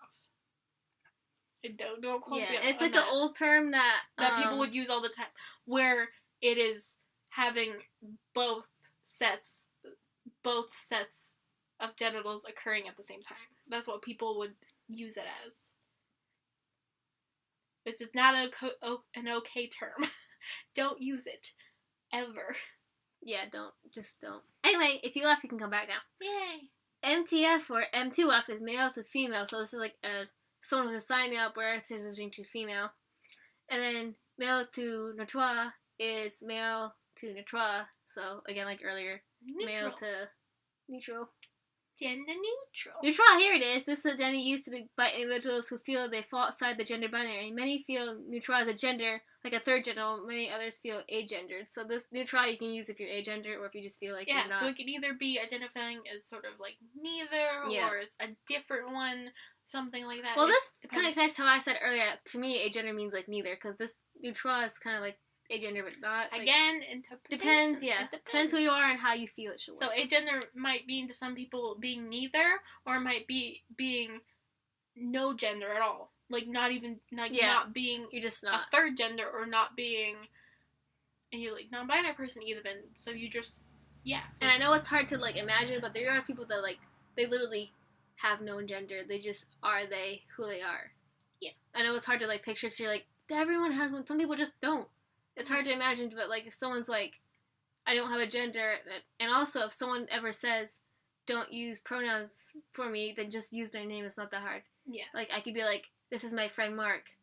[SPEAKER 1] of. Don't quote me on
[SPEAKER 2] it's like
[SPEAKER 1] that.
[SPEAKER 2] an old term that
[SPEAKER 1] people would use all the time, where it is having both both sets of genitals occurring at the same time. That's what people would use it as. Which is not an okay term. Don't use it. Ever.
[SPEAKER 2] Yeah, don't. Just don't. Anyway, if you left, you can come back now.
[SPEAKER 1] Yay.
[SPEAKER 2] MTF or M2F is male to female, so this is like someone with a sign male birth transitioning to female. And then male to neutre is male to neutre, so again, like earlier,
[SPEAKER 1] Neutral.
[SPEAKER 2] male to neutral.
[SPEAKER 1] Gender neutral.
[SPEAKER 2] Neutral, here it is. This is identity used to be by individuals who feel they fall outside the gender binary. Many feel neutral as a gender, like a third gender. Many others feel agendered. So this neutral you can use if you're agender or if you just feel like you're not.
[SPEAKER 1] So it can either be identifying as sort of like neither or as a different one, something like that.
[SPEAKER 2] Well, this kind of connects to how I said earlier. To me, agender means like neither, because this neutral is kind of like agender, but not. Like,
[SPEAKER 1] again, interpretation.
[SPEAKER 2] Depends, yeah. Depends who you are and how you feel it should work.
[SPEAKER 1] So agender might mean to some people being neither, or it might be being no gender at all. Like not even not being
[SPEAKER 2] you're just not
[SPEAKER 1] a third gender, or not being a like non-binary person even. So you just So
[SPEAKER 2] and I know it's hard to like imagine, but there are people that like they literally have no gender. They just are who they are.
[SPEAKER 1] Yeah.
[SPEAKER 2] I know it's hard to like picture because you're like everyone has one. Some people just don't. It's hard to imagine, but, like, if someone's like, I don't have a gender, and also if someone ever says, don't use pronouns for me, then just use their name. It's not that hard.
[SPEAKER 1] Yeah.
[SPEAKER 2] Like, I could be like, this is my friend Mark.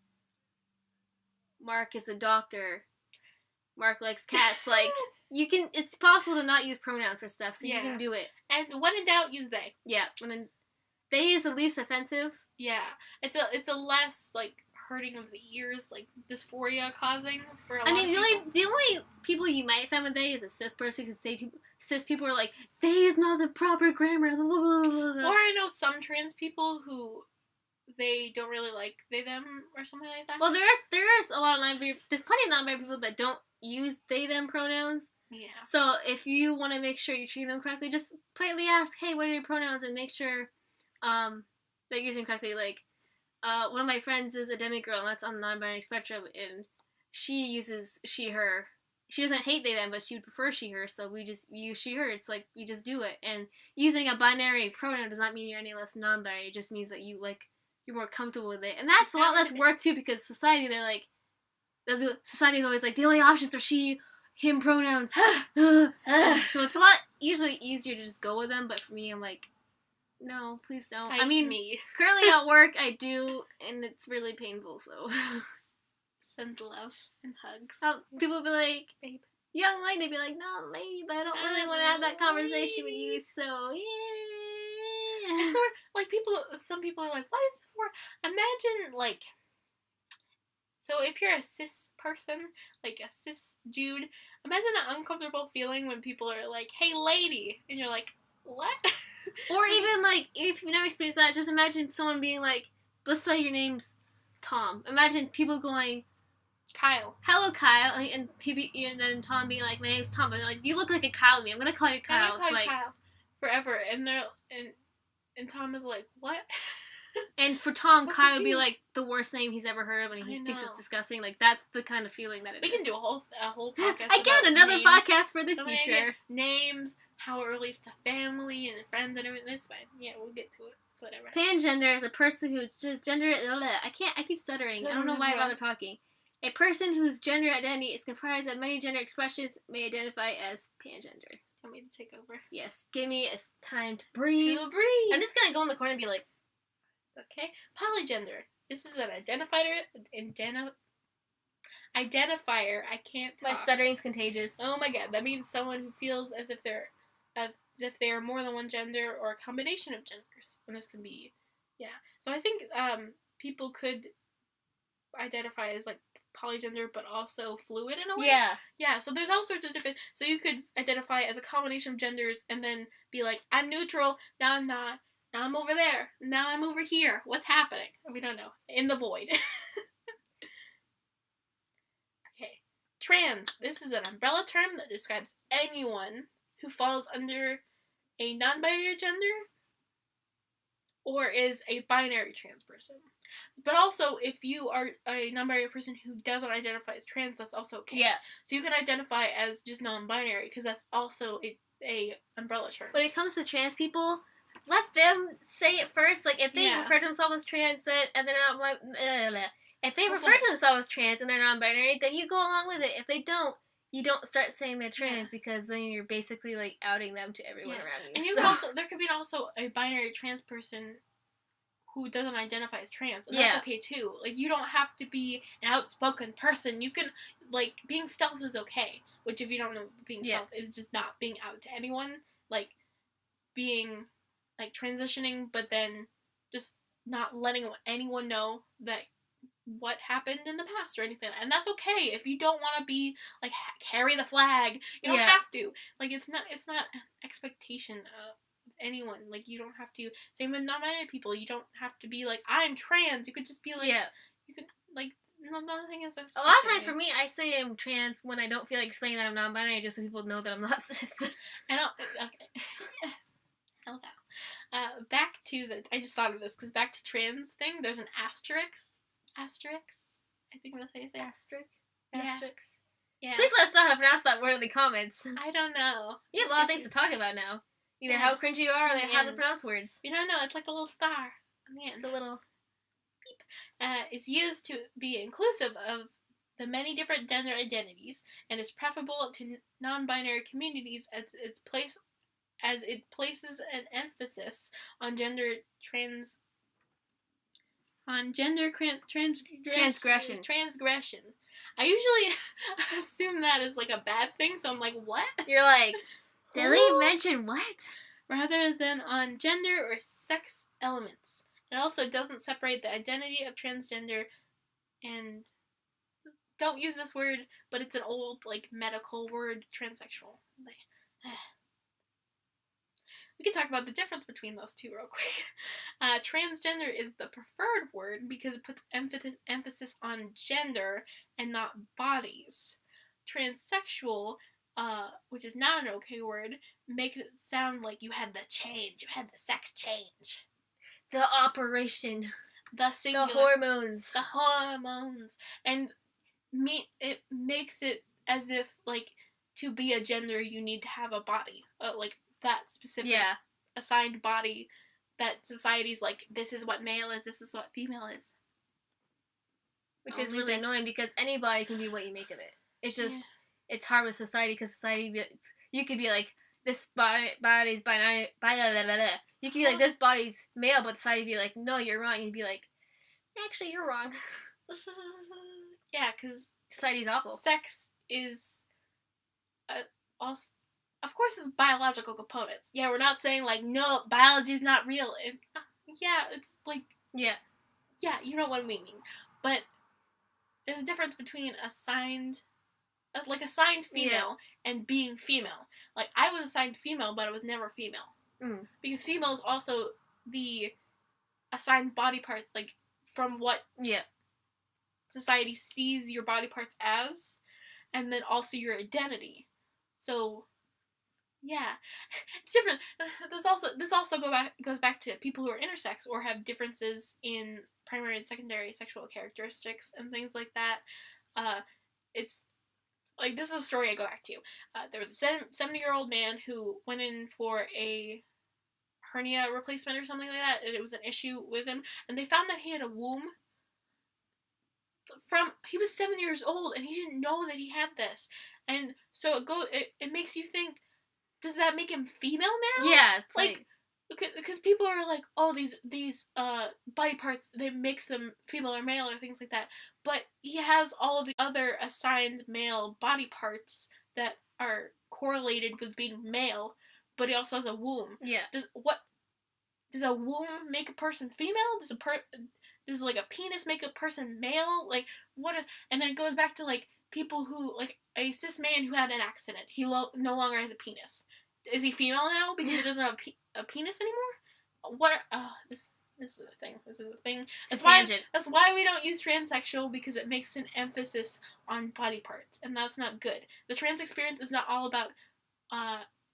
[SPEAKER 2] Mark is a doctor. Mark likes cats. Like, it's possible to not use pronouns for stuff, so you can do it.
[SPEAKER 1] And when in doubt, use they.
[SPEAKER 2] Yeah. They is the least offensive.
[SPEAKER 1] Yeah. It's a less, like, hurting of the ears, like dysphoria causing for a lot of people.
[SPEAKER 2] The only people you might offend with they is a cis person, because cis people are like, they is not the proper grammar. Blah, blah, blah, blah.
[SPEAKER 1] Or I know some trans people who they don't really like they them or something like that.
[SPEAKER 2] Well, there's a lot of there's plenty of non-binary people that don't use they them pronouns.
[SPEAKER 1] Yeah.
[SPEAKER 2] So if you want to make sure you treat them correctly, just politely ask, hey, what are your pronouns, and make sure that you're using them correctly. Like, one of my friends is a demigirl, and that's on the non-binary spectrum, and she uses she, her. She doesn't hate they, them, but she would prefer she, her, so we just use she, her. It's like, we just do it. And using a binary pronoun does not mean you're any less non-binary. It just means that you're more comfortable with it. And that's a lot less work, too, because society, society's always like, the only options are she, him pronouns. So it's a lot usually easier to just go with them, but for me, I'm like, no, please don't.
[SPEAKER 1] Me.
[SPEAKER 2] Currently at work, I do, and it's really painful, so.
[SPEAKER 1] Send love and hugs.
[SPEAKER 2] People will be like,
[SPEAKER 1] babe.
[SPEAKER 2] Young lady, be like, no, lady, but I don't really want to have that conversation with you, so, yeah.
[SPEAKER 1] It's sort of, like, some people are like, what is this for? Imagine, like, so if you're a cis person, like a cis dude, imagine that uncomfortable feeling when people are like, hey, lady, and you're like, what?
[SPEAKER 2] Or even, like, if you've never experienced that, just imagine someone being like, let's say your name's Tom. Imagine people going,
[SPEAKER 1] Kyle.
[SPEAKER 2] Hello, Kyle. And then Tom being like, my name's Tom. But like, you look like a Kyle to me. I'm going to call you Kyle.
[SPEAKER 1] I'm going to call you Kyle. Forever. And Tom is like, what?
[SPEAKER 2] And for Tom, so Kyle would be like the worst name he's ever heard of, and he thinks it's disgusting. Like, that's the kind of feeling that it is.
[SPEAKER 1] We can do a whole podcast.
[SPEAKER 2] Again, another names. Podcast for the future.
[SPEAKER 1] Names, how it relates to family and friends and everything. It's fine. Yeah, we'll get to it. It's whatever.
[SPEAKER 2] Pangender is a person who's just gender. I keep stuttering. I don't know why I'm bother talking. A person whose gender identity is comprised of many gender expressions may identify as pangender.
[SPEAKER 1] Want me to take over?
[SPEAKER 2] Yes. Give me time to breathe. I'm just gonna go in the corner and be like,
[SPEAKER 1] okay. Polygender. This is an identifier. I can't talk.
[SPEAKER 2] My stuttering's contagious.
[SPEAKER 1] Oh my god. That means someone who feels as if they are more than one gender or a combination of genders. And this can be, yeah. So I think people could identify as like polygender, but also fluid in a way.
[SPEAKER 2] Yeah.
[SPEAKER 1] Yeah. So there's all sorts of different. So you could identify as a combination of genders and then be like, I'm neutral. Now I'm not. Now I'm over there. Now I'm over here. What's happening? We don't know. In the void. Okay. Trans. This is an umbrella term that describes anyone who falls under a non-binary gender or is a binary trans person. But also, if you are a non-binary person who doesn't identify as trans, that's also okay.
[SPEAKER 2] Yeah.
[SPEAKER 1] So you can identify as just non-binary, because that's also a umbrella term.
[SPEAKER 2] When it comes to trans people, let them say it first. Like, if they refer to themselves as trans, and they're not... If they refer to themselves as trans and they're non-binary, then you go along with it. If they don't, you don't start saying they're trans, because then you're basically, like, outing them to everyone around you.
[SPEAKER 1] And you can also... There could be also a binary trans person who doesn't identify as trans, and that's okay, too. Like, you don't have to be an outspoken person. You can... Like, being stealth is okay. Which, if you don't know, being stealth is just not being out to anyone. Like, being... Like, transitioning, but then just not letting anyone know that what happened in the past or anything. And that's okay. If you don't want to be, like, carry the flag, you don't have to. Like, it's not an expectation of anyone. Like, you don't have to. Same with non-binary people. You don't have to be, like, I'm trans. You could just be, like, you could, like, nothing is expected.
[SPEAKER 2] A lot of times for me, I say I'm trans when I don't feel like explaining that I'm non-binary, just so people know that I'm not cis.
[SPEAKER 1] Okay. Hell no. Back to I just thought of this, because back to trans thing, there's an asterisk. I think that's how you say
[SPEAKER 2] asterisk.
[SPEAKER 1] Yeah.
[SPEAKER 2] Please let us know how to pronounce that word in the comments.
[SPEAKER 1] I don't know.
[SPEAKER 2] You have a lot of things to talk about now. Either how cringy you are, or how to pronounce words.
[SPEAKER 1] You don't know, it's like a little star on the end.
[SPEAKER 2] It's a little
[SPEAKER 1] beep. It's used to be inclusive of the many different gender identities, and is preferable to non-binary communities as it places an emphasis on transgression. I usually assume that is like a bad thing, so I'm like, what?
[SPEAKER 2] You're like, did they mention what?
[SPEAKER 1] Rather than on gender or sex elements. It also doesn't separate the identity of transgender, and don't use this word, but it's an old, like, medical word, transsexual. We can talk about the difference between those two real quick. Transgender is the preferred word because it puts emphasis on gender and not bodies. Transsexual, which is not an okay word, makes it sound like you had the change, you had the sex change.
[SPEAKER 2] The operation.
[SPEAKER 1] The singular.
[SPEAKER 2] The
[SPEAKER 1] hormones. And it makes it as if, like, to be a gender you need to have a body. Like, that specific assigned body that society's like, this is what male is, this is what female is.
[SPEAKER 2] Which is really annoying, because anybody can be what you make of it. It's just, it's hard with society, because society, you could be like, this body's binary, you could be like, this body's male, but society would be like, no, you're wrong. You'd be like, actually, you're wrong.
[SPEAKER 1] Yeah, because
[SPEAKER 2] society's awful.
[SPEAKER 1] Sex is also... Of course, it's biological components. Yeah, we're not saying, like, no, biology's not real. It's like... Yeah, you know what I mean. But there's a difference between assigned female and being female. Like, I was assigned female, but I was never female. Because female is also the assigned body parts, like, from what society sees your body parts as, and then also your identity. So... Yeah, it's different. This also goes back to people who are intersex or have differences in primary and secondary sexual characteristics and things like that. It's like, this is a story I go back to. There was a 70-year-old man who went in for a hernia replacement or something like that, and it was an issue with him, and they found that he had a womb he was 7 years old, and he didn't know that he had this. And so it makes you think, does that make him female now?
[SPEAKER 2] Yeah, it's
[SPEAKER 1] like because people are like, oh, these body parts, they makes them female or male or things like that. But he has all of the other assigned male body parts that are correlated with being male, but he also has a womb.
[SPEAKER 2] Yeah.
[SPEAKER 1] Does a womb make a person female? Does like a penis make a person male? Like, and then it goes back to, like, people who, like, a cis man who had an accident, he no longer has a penis. Is he female now because he doesn't have a penis anymore? This is the thing. That's why we don't use transsexual, because it makes an emphasis on body parts, and that's not good. The trans experience is not all about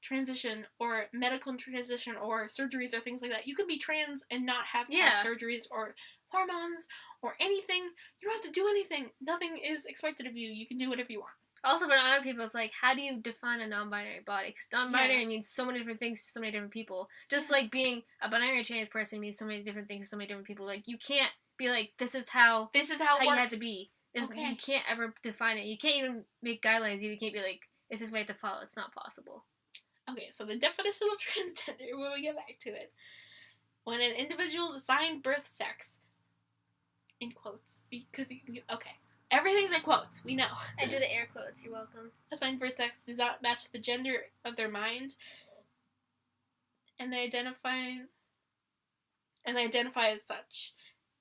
[SPEAKER 1] transition or medical transition or surgeries or things like that. You can be trans and not have to have surgeries or hormones or anything. You don't have to do anything. Nothing is expected of you. You can do whatever you want.
[SPEAKER 2] Also, for other people, it's like, how do you define a non-binary body? Because non-binary means so many different things to so many different people. Just like being a binary trans person means so many different things to so many different people. Like, you can't be like, this is how
[SPEAKER 1] it
[SPEAKER 2] you
[SPEAKER 1] works.
[SPEAKER 2] have to be. Okay. You can't ever define it. You can't even make guidelines. You can't be like, this is what you have to follow. It's not possible.
[SPEAKER 1] Okay, so the definition of transgender, when we get back to it. When an individual is assigned birth sex, in quotes, because, okay, everything's in quotes, we know.
[SPEAKER 2] I do the air quotes, you're welcome.
[SPEAKER 1] Assigned birth sex does not match the gender of their mind, and they identify as such.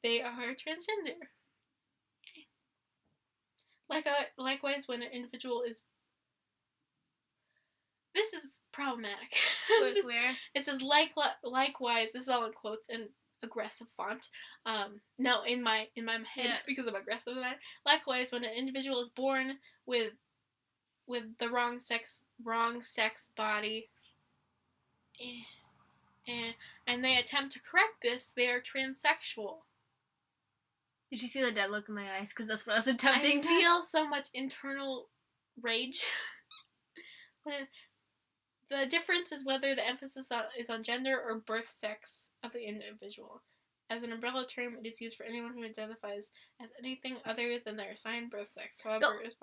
[SPEAKER 1] They are transgender. Likewise, when an individual is... This is problematic.
[SPEAKER 2] Where?
[SPEAKER 1] It says, likewise, this is all in quotes and aggressive font. No, in my head, because I'm aggressive about it. Likewise, when an individual is born with the wrong sex body, and they attempt to correct this, they are transsexual.
[SPEAKER 2] Did you see the dead look in my eyes? Because that's what I was attempting to.
[SPEAKER 1] I feel so much internal rage. The difference is whether the emphasis is on gender or birth sex of the individual. As an umbrella term, it is used for anyone who identifies as anything other than their assigned birth sex. However, it is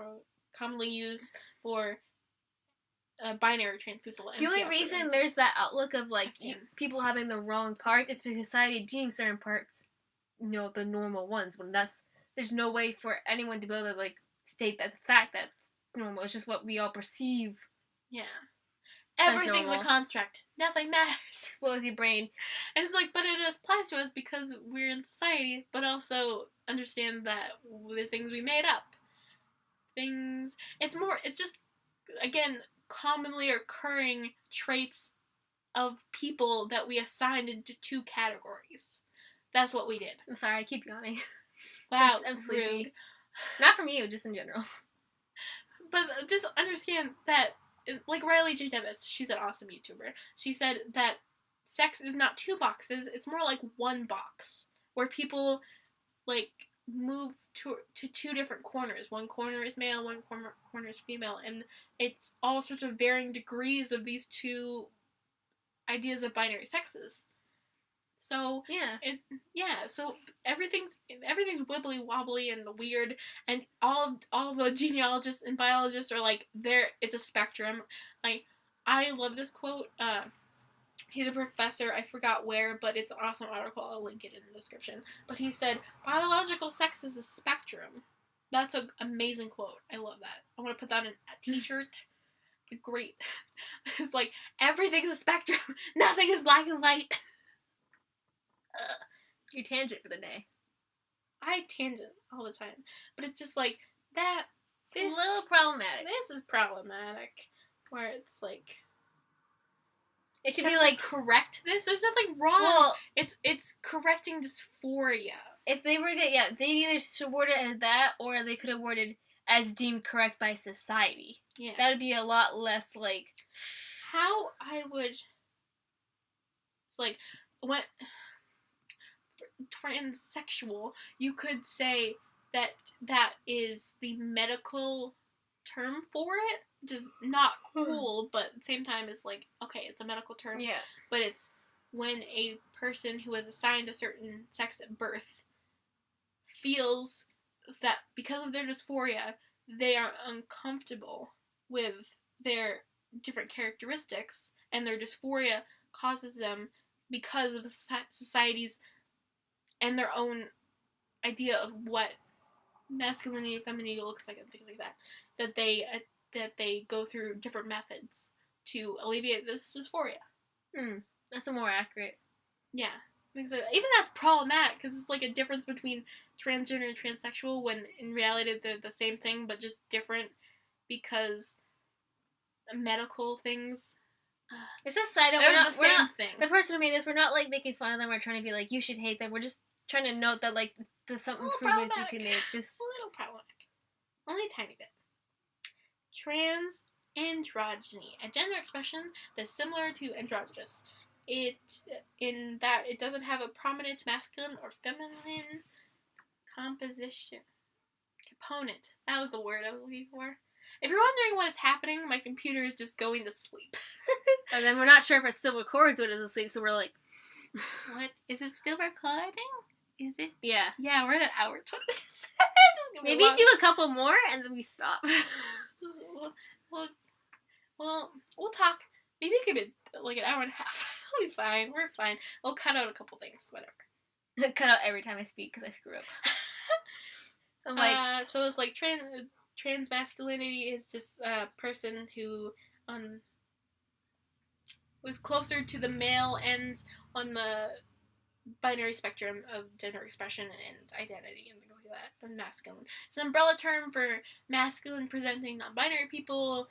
[SPEAKER 1] commonly used for binary trans people.
[SPEAKER 2] The only reason there's that outlook of like people having the wrong parts is because society deems certain parts, the normal ones. When there's no way for anyone to be able to like state that the fact that's normal. It's just what we all perceive.
[SPEAKER 1] Yeah. Everything's a construct. Nothing matters.
[SPEAKER 2] Explodes your brain.
[SPEAKER 1] And it's like, but it applies to us because we're in society, but also understand that the things we made up. It's just, again, commonly occurring traits of people that we assigned into two categories. That's what we did.
[SPEAKER 2] I'm sorry, I keep yawning.
[SPEAKER 1] Wow,
[SPEAKER 2] I'm sleepy.
[SPEAKER 1] rude.
[SPEAKER 2] Not from you, just in general.
[SPEAKER 1] But just understand that, like Riley J. Dennis, she's an awesome YouTuber. She said that sex is not two boxes, it's more like one box. Where people, like, move to two different corners. One corner is male, one corner is female. And it's all sorts of varying degrees of these two ideas of binary sexes. So so everything's wibbly wobbly and weird, and all the genealogists and biologists are like, it's a spectrum. Like, I love this quote. He's a professor, I forgot where, but it's an awesome article. I'll link it in the description. But he said, biological sex is a spectrum. That's an amazing quote. I love that. I want to put that in a t-shirt. It's great. It's like, everything's a spectrum. Nothing is black and white.
[SPEAKER 2] Your tangent for the day.
[SPEAKER 1] I tangent all the time, but it's just like that.
[SPEAKER 2] It's a little problematic.
[SPEAKER 1] This is problematic, where it's like
[SPEAKER 2] it should be like
[SPEAKER 1] correct this. There's nothing wrong. Well, it's correcting dysphoria.
[SPEAKER 2] If they were they either should word it as that, or they could have worded as deemed correct by society. Yeah, that would be a lot less like
[SPEAKER 1] how I would. It's like when. Transsexual, you could say that is the medical term for it, which is not cool, but at the same time it's like, okay, it's a medical term.
[SPEAKER 2] Yeah.
[SPEAKER 1] But it's when a person who is assigned a certain sex at birth feels that because of their dysphoria, they are uncomfortable with their different characteristics, and their dysphoria causes them, because of society's and their own idea of what masculinity and femininity looks like and things like that they go through different methods to alleviate this dysphoria.
[SPEAKER 2] That's a more accurate.
[SPEAKER 1] Yeah. Even that's problematic, because it's like a difference between transgender and transsexual, when in reality they're the same thing, but just different because medical things...
[SPEAKER 2] It's just side note.
[SPEAKER 1] We're not thing.
[SPEAKER 2] The person who made this, we're not like making fun of them or trying to be like, you should hate them. We're just trying to note that like there's some improvements you can make. Just
[SPEAKER 1] a little problematic. Only a tiny bit. Transandrogyny, a gender expression that's similar to androgynous. In that it doesn't have a prominent masculine or feminine component. That was the word I was looking for. If you're wondering what is happening, my computer is just going to sleep.
[SPEAKER 2] And then we're not sure if it still records when it's asleep, so we're like...
[SPEAKER 1] What? Is it still recording? Is it?
[SPEAKER 2] Yeah.
[SPEAKER 1] Yeah, we're at an hour 20 minutes.
[SPEAKER 2] Maybe do a couple more, and then we stop.
[SPEAKER 1] Well, we'll talk. Maybe it could be like an hour and a half. We'll be fine. We're fine. We'll cut out a couple things. Whatever.
[SPEAKER 2] Cut out every time I speak, because I screw up. I'm like...
[SPEAKER 1] So it's like trans masculinity is just a person who was closer to the male end on the binary spectrum of gender expression and identity and things like that, and masculine. It's an umbrella term for masculine presenting non-binary people,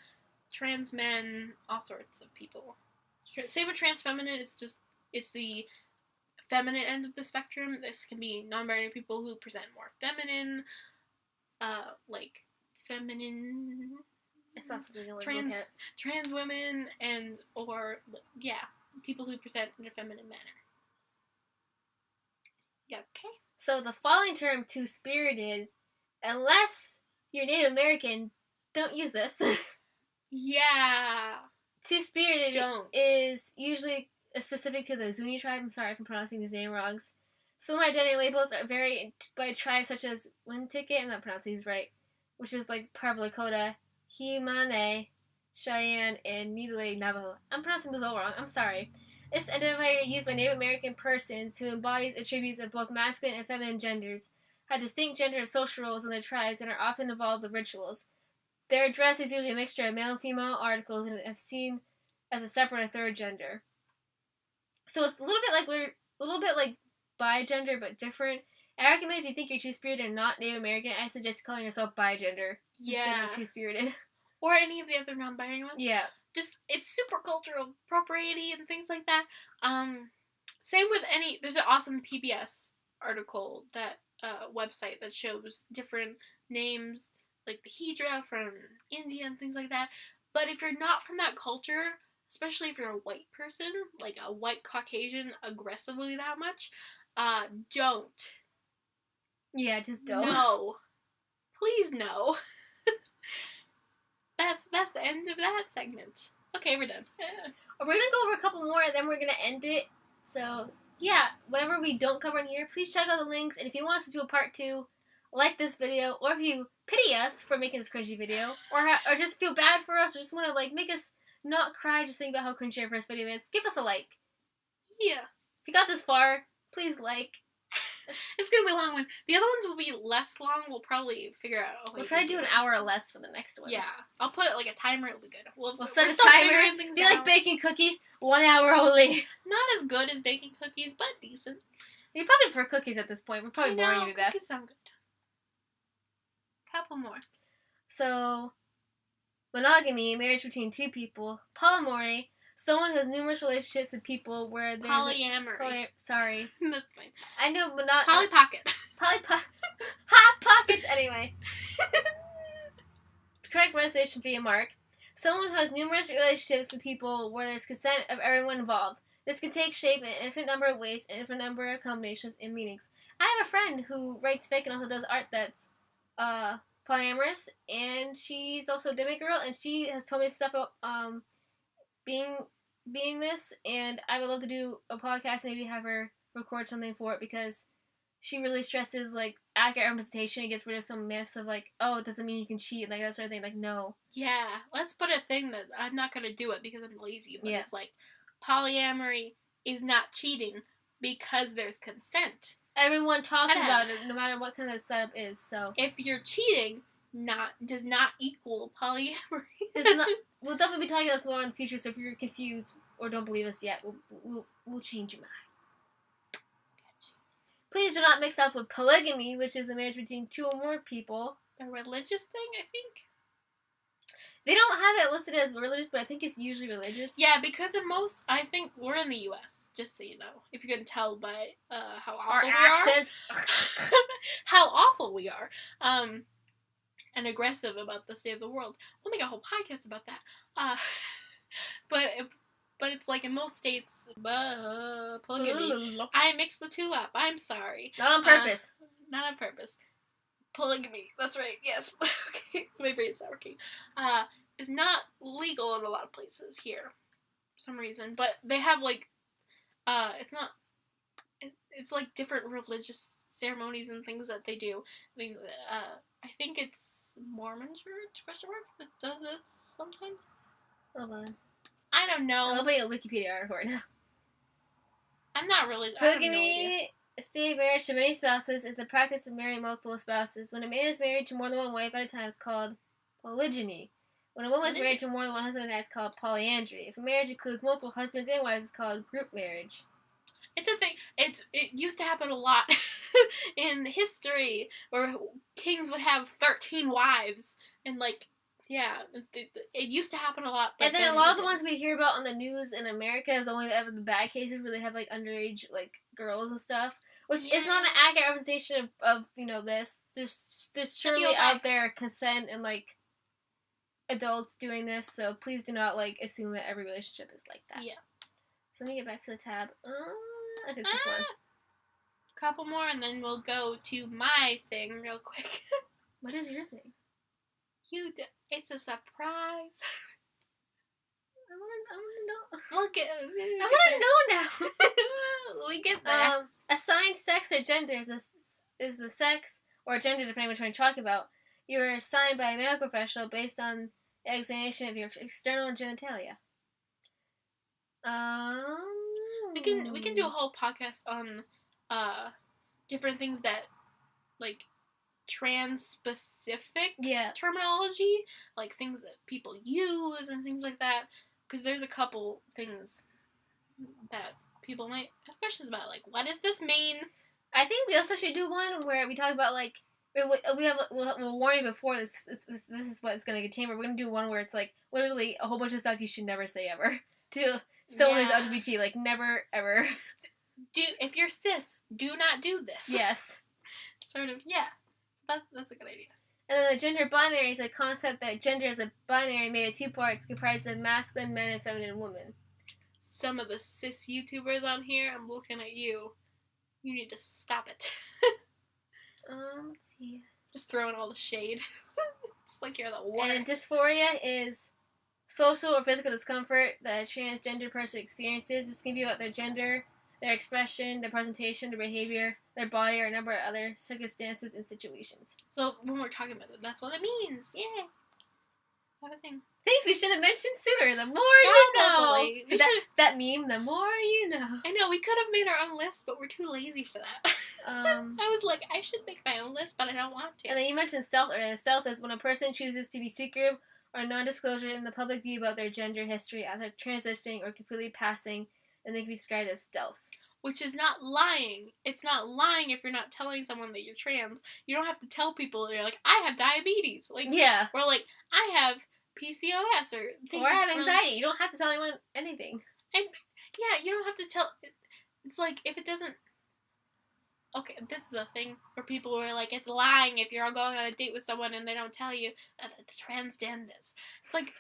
[SPEAKER 1] trans men, all sorts of people. Same with trans feminine, it's the feminine end of the spectrum. This can be non-binary people who present more feminine, like feminine...
[SPEAKER 2] It's not something I would look at.
[SPEAKER 1] Trans women people who present in a feminine manner. Yeah, okay.
[SPEAKER 2] So the following term, two-spirited, unless you're Native American, don't use this.
[SPEAKER 1] Yeah.
[SPEAKER 2] Two-spirited is usually specific to the Zuni tribe. I'm sorry if I'm pronouncing these names wrong. Similar identity labels are varied by tribes such as Winticket, I'm not pronouncing these right, which is like part of Lakota, Himane, Cheyenne, and Nittany Navajo. I'm pronouncing those all wrong. I'm sorry. This identifier used by Native American persons who embodies attributes of both masculine and feminine genders, have distinct gender and social roles in their tribes, and are often involved with rituals. Their dress is usually a mixture of male and female articles and are seen as a separate or third gender. So it's a little bit like bi-gender, but different. I recommend if you think you're two-spirited and not Native American, I suggest calling yourself bi-gender instead of two-spirited.
[SPEAKER 1] Or any of the other non-binary ones.
[SPEAKER 2] Yeah.
[SPEAKER 1] Just, it's super cultural appropriate and things like that. Same with there's an awesome PBS article, website that shows different names, like the Hydra from India and things like that. But if you're not from that culture, especially if you're a white person, like a white Caucasian aggressively that much, don't.
[SPEAKER 2] Yeah, just don't.
[SPEAKER 1] No. Please no. That's the end of that segment. Okay, we're done.
[SPEAKER 2] We're going to go over a couple more, and then we're going to end it. So, yeah, whatever we don't cover in here, please check out the links. And if you want us to do a part 2, like this video, or if you pity us for making this cringy video, or just feel bad for us, or just want to, like, make us not cry just think about how cringy our first video is, give us a like.
[SPEAKER 1] Yeah.
[SPEAKER 2] If you got this far, please like.
[SPEAKER 1] It's gonna be a long one. The other ones will be less long. We'll probably figure out.
[SPEAKER 2] We'll try to do an hour or less for the next ones.
[SPEAKER 1] Yeah, I'll put like a timer. It'll be good. We'll
[SPEAKER 2] set a timer. Be like baking cookies. 1 hour only.
[SPEAKER 1] Not as good as baking cookies, but decent.
[SPEAKER 2] You probably prefer cookies at this point. We're probably boring you to death.
[SPEAKER 1] Cookies sound good. Couple more.
[SPEAKER 2] So, monogamy, marriage between two people. Polyamory. Someone who has numerous relationships with people where there's
[SPEAKER 1] polyamory.
[SPEAKER 2] Sorry.
[SPEAKER 1] That's fine.
[SPEAKER 2] I know, but not...
[SPEAKER 1] Polly Pocket.
[SPEAKER 2] Hot Pockets, anyway. Correct pronunciation via Mark. Someone who has numerous relationships with people where there's consent of everyone involved. This can take shape in an infinite number of ways and infinite number of combinations and meanings. I have a friend who writes fic and also does art that's polyamorous, and she's also a demi girl, and she has told me stuff about being this, and I would love to do a podcast, maybe have her record something for it, because she really stresses, like, accurate representation and gets rid of some myths of, like, oh, it doesn't mean you can cheat, like, that sort of thing, like, no.
[SPEAKER 1] Yeah, let's put a thing that I'm not going to do it because I'm lazy, but
[SPEAKER 2] yeah.
[SPEAKER 1] It's like, polyamory is not cheating because there's consent.
[SPEAKER 2] Everyone talks about it, no matter what kind of setup is, so.
[SPEAKER 1] If you're cheating, does not equal polyamory.
[SPEAKER 2] We'll definitely be talking about this more in the future, so if you're confused or don't believe us yet, we'll change your mind.
[SPEAKER 1] Gotcha.
[SPEAKER 2] Please do not mix up with polygamy, which is the marriage between two or more people.
[SPEAKER 1] A religious thing, I think?
[SPEAKER 2] They don't have it listed as religious, but I think it's usually religious.
[SPEAKER 1] Yeah, because I think we're in the U.S., just so you know. If you can tell by how awful
[SPEAKER 2] our
[SPEAKER 1] we
[SPEAKER 2] accents.
[SPEAKER 1] are. How awful we are. And aggressive about the state of the world. We'll make a whole podcast about that. But it's like in most states, polygamy. I mixed the two up. I'm sorry.
[SPEAKER 2] Not on purpose.
[SPEAKER 1] Not on purpose. polygamy. That's right. Yes. Okay. My brain's not working. Is not legal in a lot of places here, for some reason. But they have like, it's not. It's like different religious ceremonies and things that they do. Things. I think it's Mormon Church that does this sometimes.
[SPEAKER 2] Hold on.
[SPEAKER 1] I don't know.
[SPEAKER 2] I'll be a Wikipedia article right now.
[SPEAKER 1] I'm not really.
[SPEAKER 2] Polygamy, a state marriage to many spouses, is the practice of marrying multiple spouses. When a man is married to more than one wife at a time, it's called polygyny. When a woman is married to more than one husband at a time, it's called polyandry. If a marriage includes multiple husbands and wives, it's called group marriage.
[SPEAKER 1] It's a thing. It used to happen a lot in history, where kings would have 13 wives, and like, yeah, it used to happen a lot.
[SPEAKER 2] And then a lot of the ones we hear about on the news in America is only ever the bad cases where they have like underage like girls and stuff, which is not an accurate representation of this. There's surely out there consent and like adults doing this, so please do not like assume that every relationship is like that.
[SPEAKER 1] Yeah.
[SPEAKER 2] So let me get back to the tab. I think this one.
[SPEAKER 1] Couple more, and then we'll go to my thing real quick.
[SPEAKER 2] What is your thing?
[SPEAKER 1] It's a surprise.
[SPEAKER 2] I wanna know.
[SPEAKER 1] I want
[SPEAKER 2] to know now.
[SPEAKER 1] We get there.
[SPEAKER 2] Assigned sex or gender is the sex or gender, depending which one you're talking about. You are assigned by a medical professional based on the examination of your external genitalia.
[SPEAKER 1] We can do a whole podcast on different things that like trans-specific terminology, like things that people use and things like that, because there's a couple things that people might have questions about, like, what does this mean?
[SPEAKER 2] I think we also should do one where we talk about, like, we'll warn you before this is what it's going to contain, but we're going to do one where it's, like, literally a whole bunch of stuff you should never say ever to someone who's LGBT, like, never, ever.
[SPEAKER 1] If you're cis, do not do this.
[SPEAKER 2] Yes.
[SPEAKER 1] Sort of, yeah. That's a good idea.
[SPEAKER 2] And then the gender binary is a concept that gender is a binary made of two parts comprised of masculine men and feminine women.
[SPEAKER 1] Some of the cis YouTubers on here, I'm looking at you. You need to stop it.
[SPEAKER 2] Let's see.
[SPEAKER 1] Just throwing all the shade. Just like you're the worst.
[SPEAKER 2] And dysphoria is social or physical discomfort that a transgender person experiences. This can be about their gender, their expression, their presentation, their behavior, their body, or a number of other circumstances and situations.
[SPEAKER 1] So when we're talking about it, that's what it means. Yeah. Have a thing.
[SPEAKER 2] Things we should have mentioned sooner. The more you know. That meme, the more you know.
[SPEAKER 1] I know, we could have made our own list, but we're too lazy for that. I was like, I should make my own list, but I don't want to.
[SPEAKER 2] And then you mentioned stealth earlier. Stealth is when a person chooses to be secretive or non-disclosure in the public view about their gender history after transitioning or completely passing, and they can be described as stealth.
[SPEAKER 1] Which is not lying. It's not lying if you're not telling someone that you're trans. You don't have to tell people, you're like, I have diabetes. Like, yeah. Or like, I have PCOS or things.
[SPEAKER 2] Or I have anxiety. You don't have to tell anyone anything.
[SPEAKER 1] And, yeah, you don't have to tell. It's like, if it doesn't. Okay, this is a thing where people were like, it's lying if you're going on a date with someone and they don't tell you that the transgender is. It's like,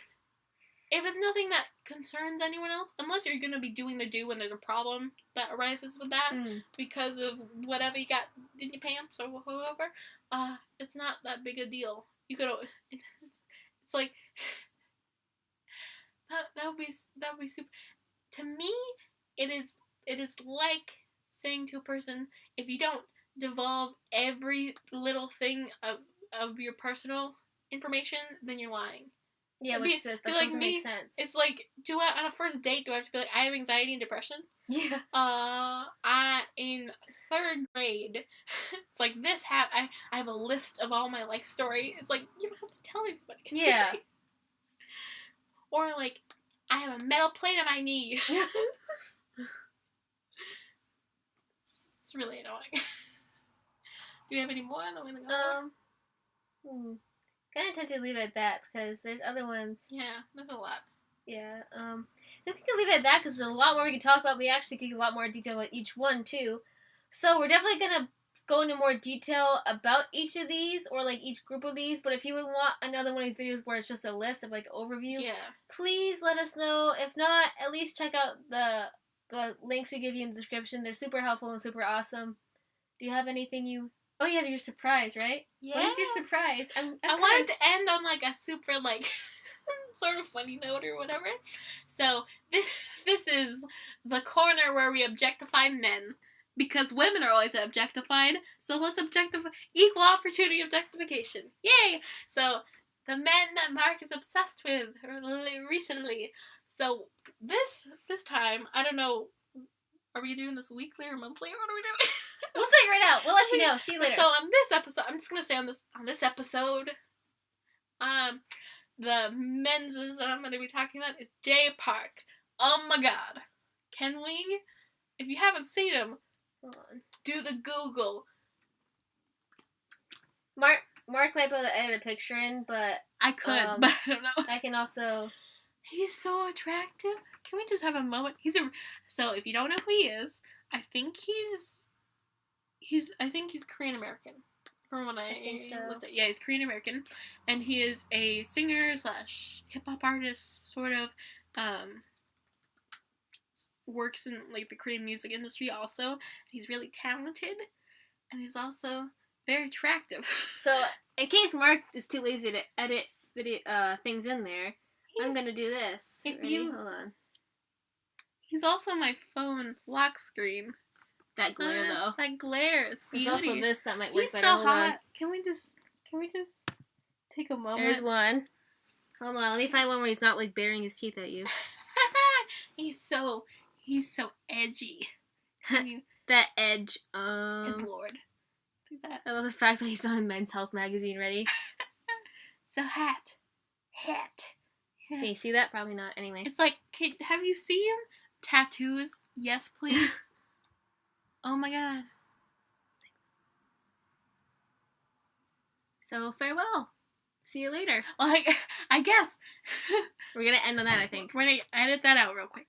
[SPEAKER 1] if it's nothing that concerns anyone else, unless you're going to be doing the do when there's a problem that arises with that because of whatever you got in your pants or whatever, it's not that big a deal. You could, it's like, that would be super. To me, it is like saying to a person, if you don't devolve every little thing of your personal information, then you're lying.
[SPEAKER 2] Yeah, which that doesn't make sense.
[SPEAKER 1] It's like, on a first date, do I have to be like, I have anxiety and depression?
[SPEAKER 2] Yeah.
[SPEAKER 1] In 3rd grade, it's like, I have a list of all my life story. It's like, you don't have to tell anybody.
[SPEAKER 2] Yeah.
[SPEAKER 1] Or like, I have a metal plate on my knee. It's really annoying. Do we have any more?
[SPEAKER 2] Kind of tempted to leave it at that because there's other ones.
[SPEAKER 1] Yeah, there's a lot.
[SPEAKER 2] Yeah, I think we can leave it at that because there's a lot more we can talk about. We actually get a lot more detail about each one too. So we're definitely gonna go into more detail about each of these or like each group of these. But if you would want another one of these videos where it's just a list of like overview, please let us know. If not, at least check out the links we give you in the description. They're super helpful and super awesome. Do you have anything you Oh, yeah, your surprise, right?
[SPEAKER 1] Yeah.
[SPEAKER 2] What is your surprise?
[SPEAKER 1] I wanted to end on, like, a super, like, sort of funny note or whatever. So, this is the corner where we objectify men. Because women are always objectified, so let's objectify equal opportunity objectification. Yay! So, the men that Mark is obsessed with recently. So, this time, I don't know, are we doing this weekly or monthly, or what are we doing?
[SPEAKER 2] We'll figure it out. We'll let you know. See you later.
[SPEAKER 1] So, on this episode, I'm just gonna say on this episode, the menses that I'm gonna be talking about is Jay Park. Oh my god. Can we, if you haven't seen him,
[SPEAKER 2] Hold on.
[SPEAKER 1] do the Google.
[SPEAKER 2] Mark might be able to edit a picture in, but
[SPEAKER 1] I could, but I don't know.
[SPEAKER 2] I can also...
[SPEAKER 1] He's so attractive. Can we just have a moment? So if you don't know who he is, I think he's Korean American. From what I
[SPEAKER 2] think so.
[SPEAKER 1] looked at. Yeah, he's Korean American, and he is a singer / hip hop artist, sort of. Works in, like, the Korean music industry also. He's really talented, and he's also very attractive.
[SPEAKER 2] So, in case Mark is too lazy to edit things in there, I'm gonna do this. Hold on.
[SPEAKER 1] He's also my phone lock screen.
[SPEAKER 2] That glare, though.
[SPEAKER 1] That glare is beauty.
[SPEAKER 2] There's also this that might work
[SPEAKER 1] He's
[SPEAKER 2] better.
[SPEAKER 1] so
[SPEAKER 2] Hold
[SPEAKER 1] hot.
[SPEAKER 2] on.
[SPEAKER 1] Can we just take a moment?
[SPEAKER 2] There's one. Hold on, let me find one where he's not, like, baring his teeth at you.
[SPEAKER 1] He's so edgy.
[SPEAKER 2] That edge,
[SPEAKER 1] Good lord. Do that.
[SPEAKER 2] I love the fact that he's on a Men's Health magazine ready.
[SPEAKER 1] So hot.
[SPEAKER 2] Can you see that? Probably not. Anyway.
[SPEAKER 1] It's like, have you seen him? Tattoos? Yes, please. Oh my god.
[SPEAKER 2] So, farewell. See you later.
[SPEAKER 1] Well, I guess.
[SPEAKER 2] We're gonna end on that, I think.
[SPEAKER 1] We're gonna edit that out real quick.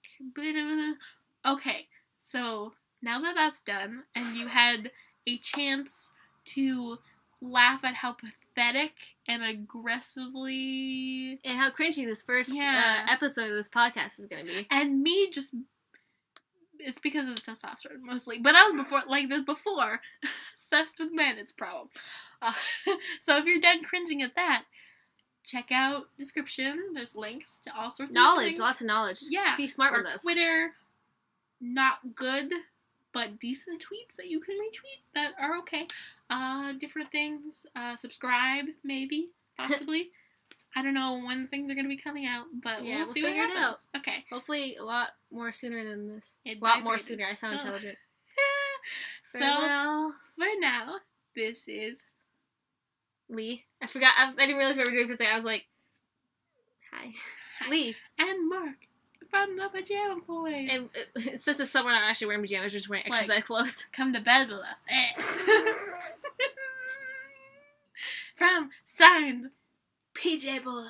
[SPEAKER 1] Okay, so now that that's done, and you had a chance to laugh at how pathetic and aggressively...
[SPEAKER 2] And how cringy this first episode of this podcast is gonna be.
[SPEAKER 1] And me just... It's because of the testosterone, mostly. But I was before. Obsessed with men, it's a problem. So if you're done cringing at that, check out description. There's links to all sorts of things.
[SPEAKER 2] Lots of knowledge.
[SPEAKER 1] Yeah.
[SPEAKER 2] Be smart with us.
[SPEAKER 1] Twitter, not good, but decent tweets that you can retweet that are okay. Different things. Subscribe, maybe, possibly. I don't know when things are going to be coming out, but we'll see what happens. It out. Okay.
[SPEAKER 2] Hopefully a lot more sooner than this.
[SPEAKER 1] A
[SPEAKER 2] lot more sooner. I sound intelligent.
[SPEAKER 1] So, for now, this is...
[SPEAKER 2] Lee. I forgot. I didn't realize what we were doing for a second. I was like, hi. Lee.
[SPEAKER 1] And Mark from the Pajama Bois.
[SPEAKER 2] And since it's summer, I'm not actually wearing pajamas. We're just wearing exercise clothes.
[SPEAKER 1] Come to bed with us. From Signed PJ Boys.